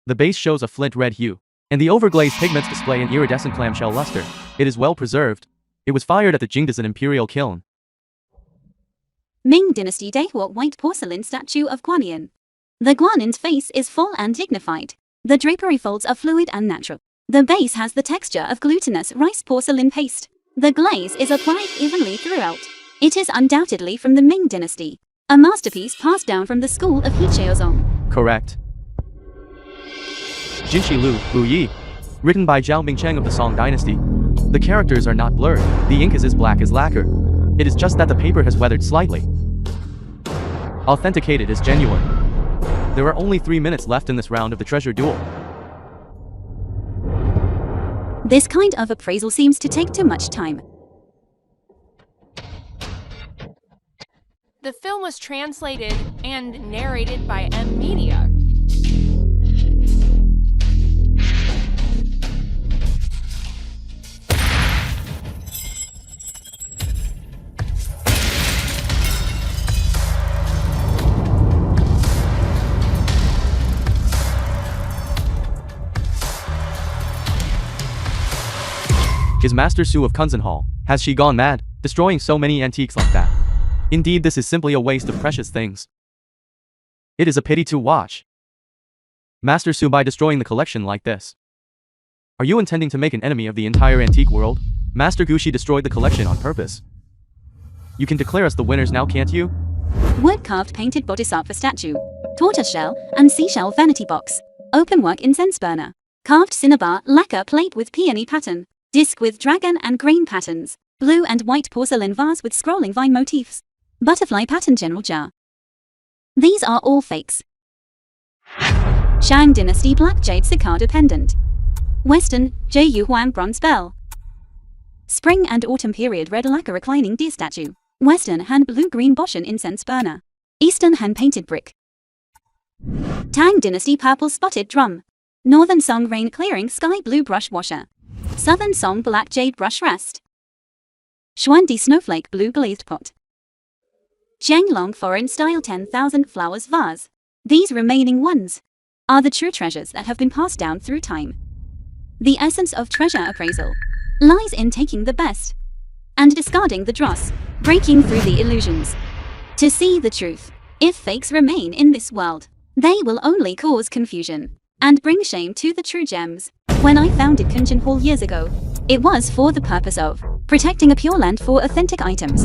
The base shows a flint red hue, and the overglazed pigments display an iridescent clamshell luster. It is well preserved. It was fired at the Jingdezhen imperial kiln. Ming Dynasty Dehua white porcelain statue of Guanyin. The Guanin's face is full and dignified. The drapery folds are fluid and natural. The base has the texture of glutinous rice porcelain paste. The glaze is applied evenly throughout. It is undoubtedly from the Ming Dynasty, a masterpiece passed down from the school of Hecheozong. Correct. Jinshi Lu, Wu Yi. Written by Zhao Mingcheng of the Song Dynasty. The characters are not blurred. The ink is as black as lacquer. It is just that the paper has weathered slightly. Authenticated as genuine. There are only 3 minutes left in this round of the treasure duel. This kind of appraisal seems to take too much time. The film was translated and narrated by M Media. Is Master Su of Kanjen Hall? Has she gone mad, destroying so many antiques like that? Indeed, this is simply a waste of precious things. It is a pity to watch Master Su by destroying the collection like this. Are you intending to make an enemy of the entire antique world? Master Gushi destroyed the collection on purpose. You can declare us the winners now, can't you? Wood-carved painted bodhisattva statue, tortoiseshell and seashell vanity box, open-work incense burner, carved cinnabar lacquer plate with peony pattern, disc with dragon and grain patterns, blue and white porcelain vase with scrolling vine motifs, butterfly pattern general jar. These are all fakes. Shang Dynasty black jade cicada pendant. Western J. Yu Huang bronze bell. Spring and autumn period red lacquer reclining deer statue. Western Han blue-green Boshan incense burner. Eastern Han painted brick. Tang Dynasty purple spotted drum. Northern Song rain clearing sky blue brush washer. Southern Song black jade brush rest. Xuandi snowflake blue glazed pot. Jianglong foreign style 10,000 flowers vase. These remaining ones are the true treasures that have been passed down through time. The essence of treasure appraisal lies in taking the best and discarding the dross, breaking through the illusions to see the truth. If fakes remain in this world, they will only cause confusion and bring shame to the true gems. When I founded Kanjen Hall years ago, it was for the purpose of protecting a pure land for authentic items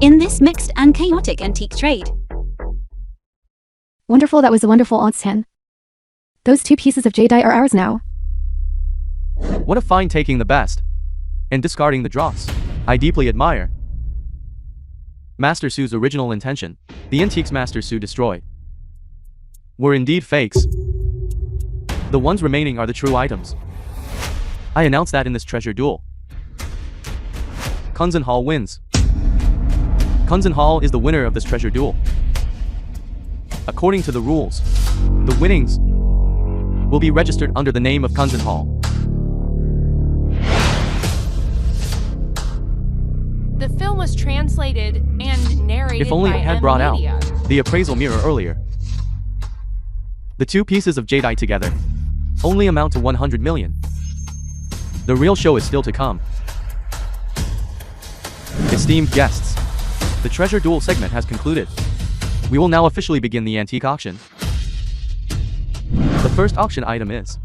in this mixed and chaotic antique trade. Wonderful, that was a wonderful odds 10. Those 2 pieces of jade are ours now. What a fine taking the best and discarding the dross. I deeply admire Master Su's original intention. The antiques Master Su destroyed were indeed fakes. The ones remaining are the true items. I announce that in this treasure duel, Kanjen Hall wins. Kanjen Hall is the winner of this treasure duel. According to the rules, the winnings will be registered under the name of Kanjen Hall. The film was translated and narrated If only by it had M brought out Media. the appraisal mirror earlier. The 2 pieces of jadeite together only amount to 100 million. The real show is still to come. Esteemed guests, the treasure duel segment has concluded. We will now officially begin the antique auction. The first auction item is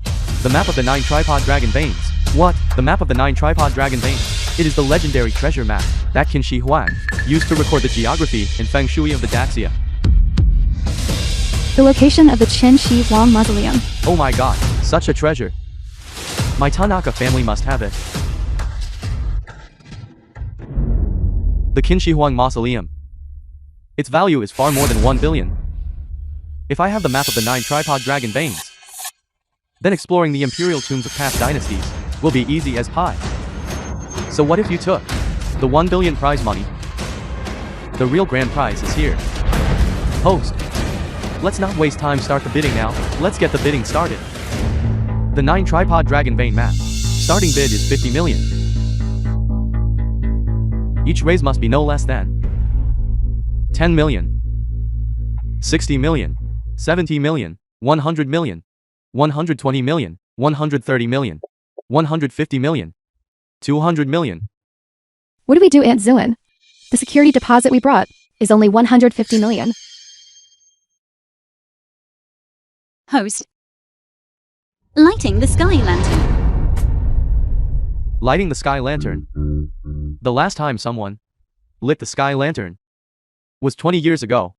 the map of the 9 tripod dragon veins. What? The map of the 9 tripod dragon veins. It is the legendary treasure map that Qin Shi Huang used to record the geography and feng shui of the Daxia. The location of the Qin Shi Huang Mausoleum. Oh my god, such a treasure. My Tanaka family must have it. The Qin Shi Huang Mausoleum. Its value is far more than 1 billion. If I have the map of the 9 tripod dragon veins, then exploring the imperial tombs of past dynasties will be easy as pie. So what if you took the 1 billion prize money? The real grand prize is here. Host, let's not waste time, start the bidding now. Let's get the bidding started. The 9 tripod dragon vein map. Starting bid is 50 million. Each raise must be no less than 10 million, 60 million, 70 million, 100 million, 120 million, 130 million, 150 million, 200 million. What do we do, Aunt Zilin? The security deposit we brought is only 150 million. Host. Lighting the sky lantern. Lighting the sky lantern. The last time someone lit the sky lantern was 20 years ago.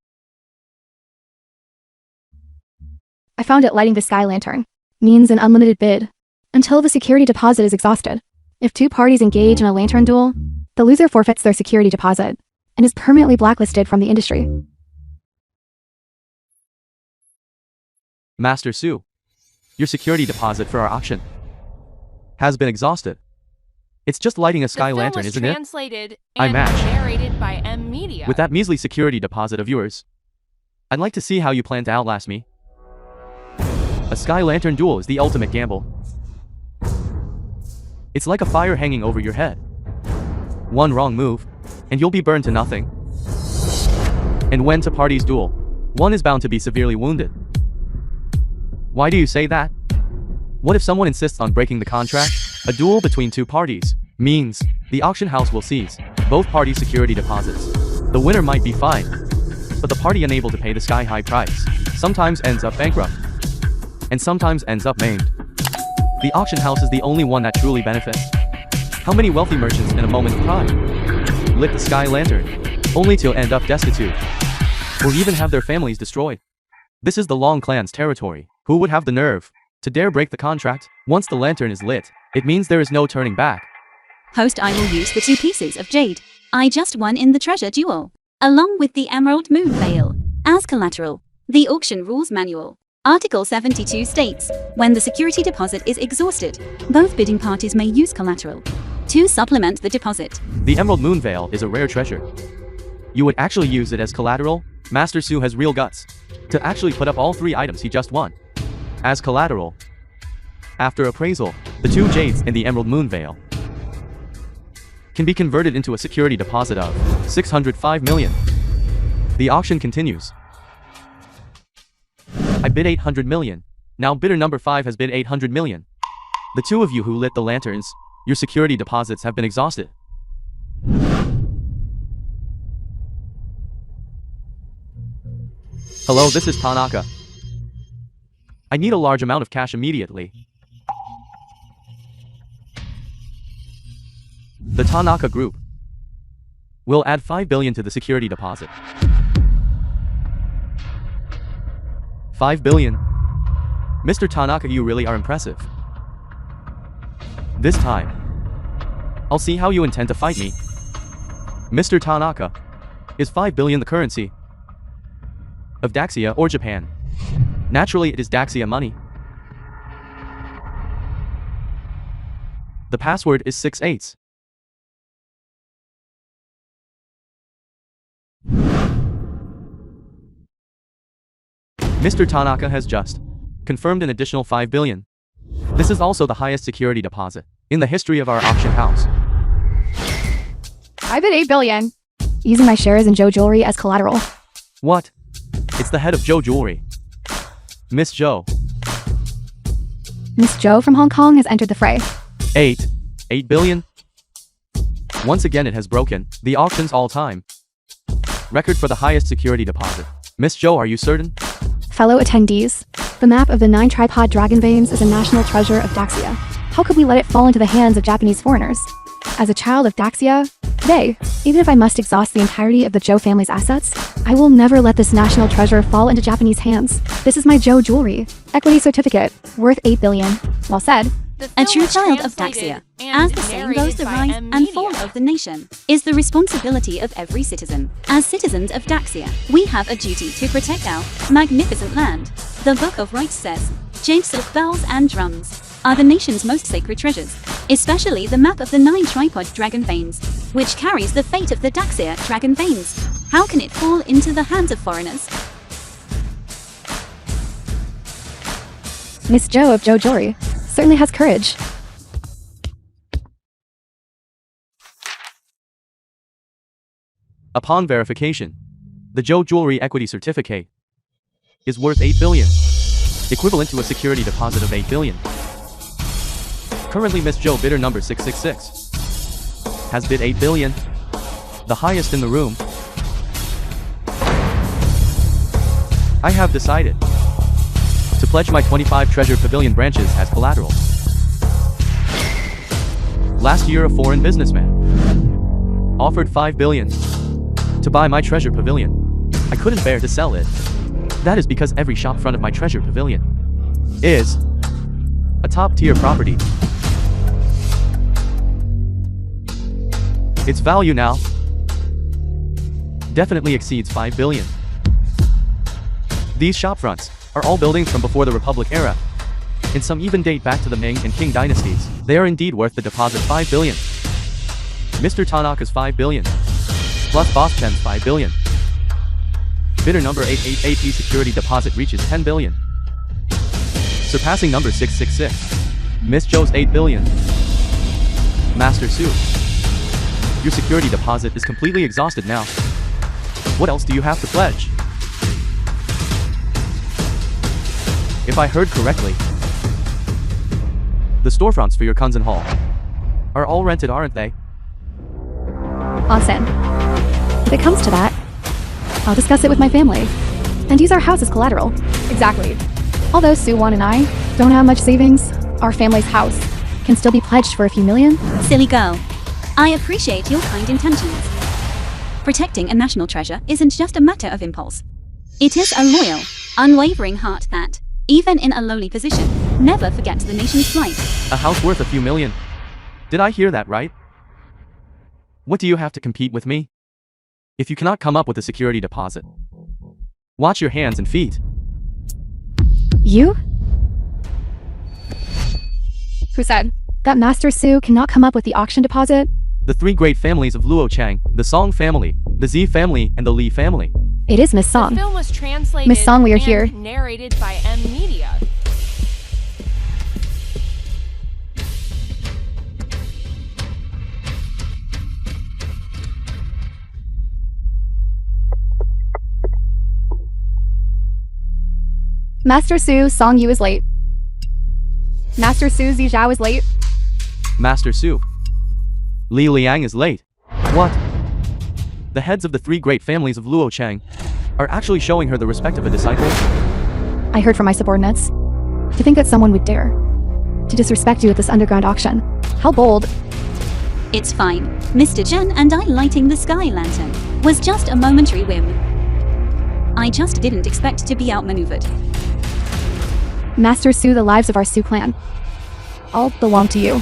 I found it. Lighting the sky lantern means an unlimited bid until the security deposit is exhausted. If two parties engage in a lantern duel, the loser forfeits their security deposit and is permanently blacklisted from the industry. Master Su, your security deposit for our auction has been exhausted. It's just lighting a sky lantern, isn't it? Translated I and match. narrated by M Media. With that measly security deposit of yours, I'd like to see how you plan to outlast me. A sky lantern duel is the ultimate gamble. It's like a fire hanging over your head. One wrong move, and you'll be burned to nothing. And when two parties duel, one is bound to be severely wounded. Why do you say that? What if someone insists on breaking the contract? A duel between two parties means the auction house will seize both parties' security deposits. The winner might be fined, but the party unable to pay the sky-high price sometimes ends up bankrupt, and sometimes ends up maimed. The auction house is the only one that truly benefits. How many wealthy merchants in a moment of pride lit the sky lantern, only to end up destitute, or even have their families destroyed? This is the Long clan's territory. Who would have the nerve to dare break the contract? Once the lantern is lit, it means there is no turning back. Host, I will use the 2 pieces of jade I just won in the treasure duel, along with the emerald moon veil, as collateral. The auction rules manual. Article 72 states, when the security deposit is exhausted, both bidding parties may use collateral to supplement the deposit. The emerald moon veil is a rare treasure. You would actually use it as collateral? Master Su has real guts to actually put up all 3 items he just won as collateral. After appraisal, the 2 jades and the emerald moon veil can be converted into a security deposit of 605 million. The auction continues. I bid 800 million. Now bidder number 5 has bid 800 million. The 2 of you who lit the lanterns, your security deposits have been exhausted. Hello, this is Tanaka. I need a large amount of cash immediately. The Tanaka Group will add 5 billion to the security deposit. 5 billion. Mr. Tanaka, you really are impressive. This time, I'll see how you intend to fight me. Mr. Tanaka, is 5 billion the currency of Daxia or Japan? Naturally, it is Daxia money. The password is 6/8. Mr. Tanaka has just confirmed an additional 5 billion. This is also the highest security deposit in the history of our auction house. I bid 8 billion, using my shares in Joe Jewelry as collateral. What? It's the head of Joe Jewelry. Miss Joe. Miss Joe from Hong Kong has entered the fray. 8 billion? Once again it has broken the auction's all-time record for the highest security deposit. Miss Joe, are you certain? Fellow attendees, the map of the 9 tripod dragon veins is a national treasure of Daxia. How could we let it fall into the hands of Japanese foreigners? As a child of Daxia, today, even if I must exhaust the entirety of the Joe family's assets, I will never let this national treasure fall into Japanese hands. This is my Joe Jewelry equity certificate, worth 8 billion. Well said. A true child of Daxia, as the saying goes, the rise and fall of the nation is the responsibility of every citizen. As citizens of Daxia, we have a duty to protect our magnificent land. The Book of Rights says, jade silk bells and drums are the nation's most sacred treasures, especially the map of the 9 tripod dragon veins, which carries the fate of the Daxia dragon veins. How can it fall into the hands of foreigners? Miss Joe of Joe Jewelry certainly has courage. Upon verification, the Joe Jewelry equity certificate is worth 8 billion, equivalent to a security deposit of 8 billion. Currently, Miss Joe, bidder number 666, has bid 8 billion, the highest in the room. I have decided to pledge my 25 treasure pavilion branches as collateral. Last year, a foreign businessman offered 5 billion to buy my treasure pavilion. I couldn't bear to sell it. That is because every shop front of my treasure pavilion is a top-tier property. Its value now definitely exceeds 5 billion. These shopfronts are all buildings from before the Republic era, and some even date back to the Ming and Qing dynasties. They are indeed worth the deposit 5 billion. Mr. Tanaka's 5 billion, plus Boss Chen's 5 billion. Bidder number 888 security deposit reaches 10 billion, surpassing number 666. Miss Joe's 8 billion. Master Su, your security deposit is completely exhausted now. What else do you have to pledge? If I heard correctly, the storefronts for your Kanjen Hall are all rented, aren't they? Awesome. If it comes to that, I'll discuss it with my family and use our house as collateral. Exactly. Although Su-won and I don't have much savings, our family's house can still be pledged for a few million. Silly girl. I appreciate your kind intentions. Protecting a national treasure isn't just a matter of impulse. It is a loyal, unwavering heart that, even in a lowly position, never forgets the nation's plight. A house worth a few million. Did I hear that right? What do you have to compete with me? If you cannot come up with a security deposit, watch your hands and feet. You? Who said that Master Su cannot come up with the auction deposit? The three great families of Luochang, the Song family, the Zi family, and the Li family. It is Miss Song. The film was translated Miss Song, we are and here. narrated by M Media. Master Su, Song Yu is late. Master Su, Zi Zhao is late. Master Su, Li Liang is late. What? The heads of the three great families of Luochang are actually showing her the respect of a disciple? I heard from my subordinates. To think that someone would dare to disrespect you at this underground auction. How bold. It's fine. Mr. Chen and I lighting the sky lantern was just a momentary whim. I just didn't expect to be outmaneuvered. Master Su, the lives of our Su clan all belong to you.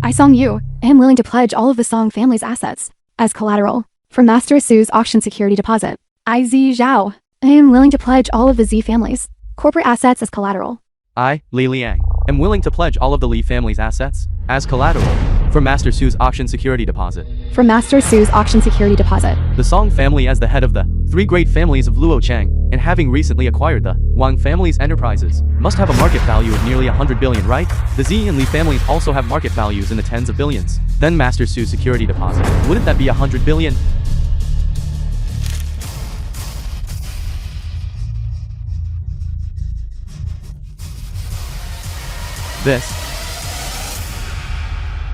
I, Song Yu, am willing to pledge all of the Song family's assets as collateral for Master Su's auction security deposit. I, Zi Zhao, am willing to pledge all of the Zi family's corporate assets as collateral. I, Li Liang, am willing to pledge all of the Li family's assets as collateral for Master Su's auction security deposit. For Master Su's auction security deposit. The Song family, as the head of the three great families of Luochang, and having recently acquired the Wang family's enterprises, must have a market value of nearly 100 billion, right? The Zi and Li families also have market values in the tens of billions. Then Master Su's security deposit, wouldn't that be 100 billion? This,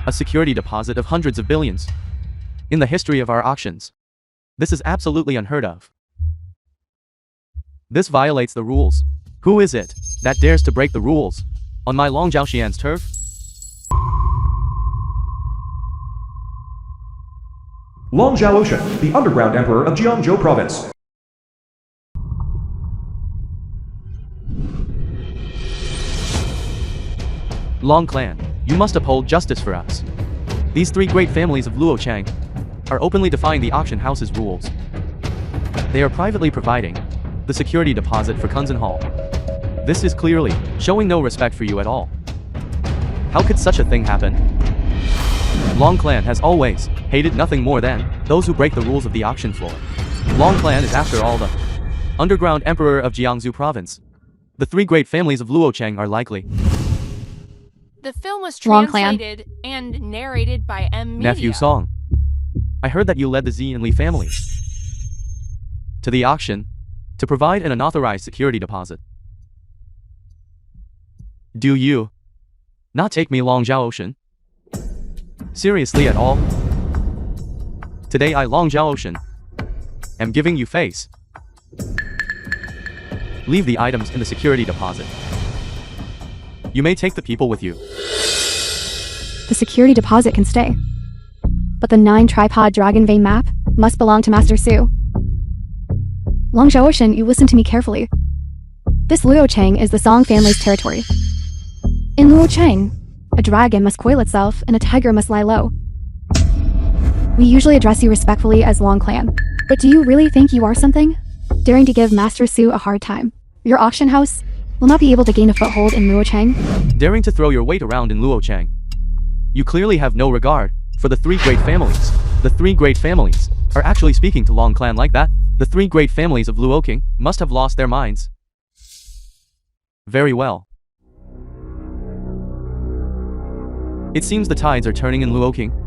a security deposit of hundreds of billions. In the history of our auctions, this is absolutely unheard of. This violates the rules. Who is it that dares to break the rules on my Long Jiaoxian's turf? Long Zhao Ocean, the underground emperor of Jiangzhou province. Long clan, you must uphold justice for us. These three great families of Luochang are openly defying the auction house's rules. They are privately providing the security deposit for Kanjen Hall. This is clearly showing no respect for you at all. How could such a thing happen? Long clan has always hated nothing more than those who break the rules of the auction floor. Long clan is, after all, the underground emperor of Jiangsu province. The three great families of Luochang are likely. The film was Long clan. translated and narrated by M Media. Nephew Song, I heard that you led the Zi and Li families to the auction to provide an unauthorized security deposit. Do you not take me Long Zhao Ocean seriously at all? Today I, Long Zhao Ocean, am giving you face. Leave the items in the security deposit. You may take the people with you. The security deposit can stay. But the 9-tripod dragon vein map must belong to Master Su. Long Zhao Ocean, you listen to me carefully. This Luochang is the Song family's territory. In Luochang, a dragon must coil itself and a tiger must lie low. We usually address you respectfully as Long Clan. But do you really think you are something? Daring to give Master Su a hard time. Your auction house will not be able to gain a foothold in Luochang. Daring to throw your weight around in Luochang. You clearly have no regard for the three great families. The three great families are actually speaking to Long Clan like that. The three great families of Luoking must have lost their minds. Very well. It seems the tides are turning in Luoking.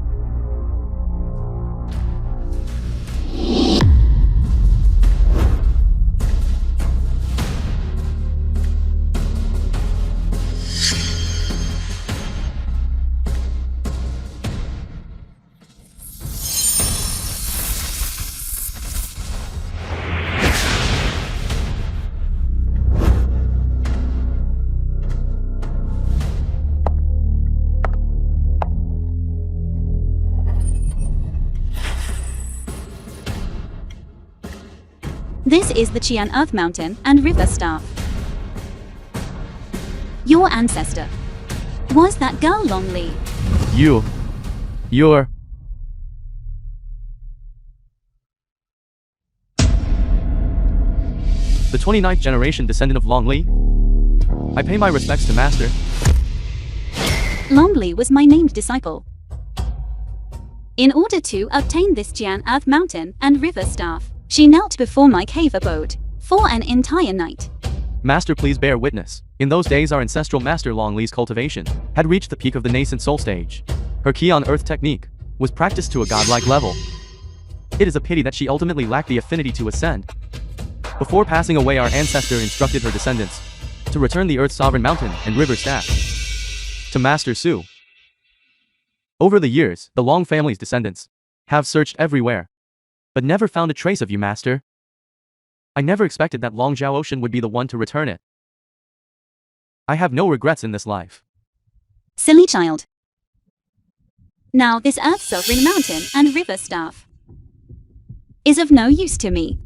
This is the Qian Earth Mountain and River Staff. Your ancestor was that girl Long Li. You're... the 29th generation descendant of Long Li? I pay my respects to Master. Long Li was my named disciple. In order to obtain this Qian Earth Mountain and River Staff, she knelt before my cave abode for an entire night. Master, please bear witness. In those days our ancestral master Long Li's cultivation had reached the peak of the nascent soul stage. Her key on earth technique was practiced to a godlike level. It is a pity that she ultimately lacked the affinity to ascend. Before passing away, our ancestor instructed her descendants to return the earth's sovereign mountain and river staff to Master Su. Over the years, the Long family's descendants have searched everywhere, but never found a trace of you, Master. I never expected that Long Zhao Ocean would be the one to return it. I have no regrets in this life. Silly child. Now this Earth's sovereign mountain and river staff is of no use to me.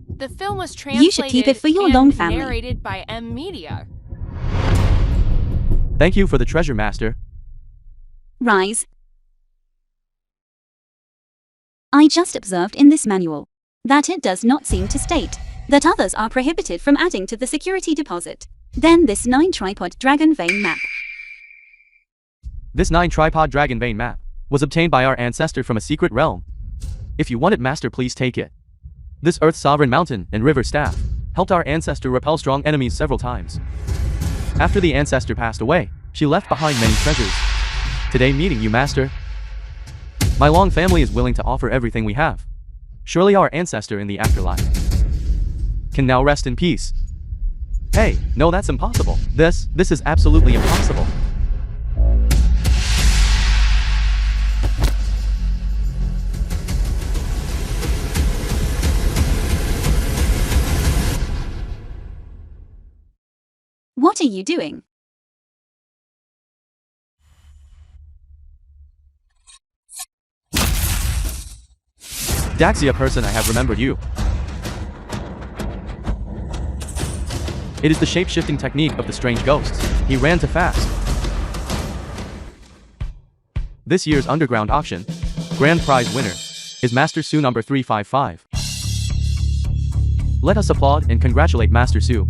The film was translated You should keep it for your and Long family. narrated by M Media. Thank you for the treasure, Master. Rise. I just observed in this manual that it does not seem to state that others are prohibited from adding to the security deposit. Then this 9-tripod dragon vein map. This 9-tripod dragon vein map was obtained by our ancestor from a secret realm. If you want it, Master, please take it. This Earth's sovereign mountain and river staff helped our ancestor repel strong enemies several times. After the ancestor passed away, she left behind many treasures. Today, meeting you, Master, my Long family is willing to offer everything we have. Surely our ancestor in the afterlife can now rest in peace. Hey, no, that's impossible. This is absolutely impossible. What are you doing? Daxia person, I have remembered you. It is the shape-shifting technique of the strange ghosts. He ran too fast. This year's underground auction, grand prize winner, is Master Su number 355. Let us applaud and congratulate Master Su.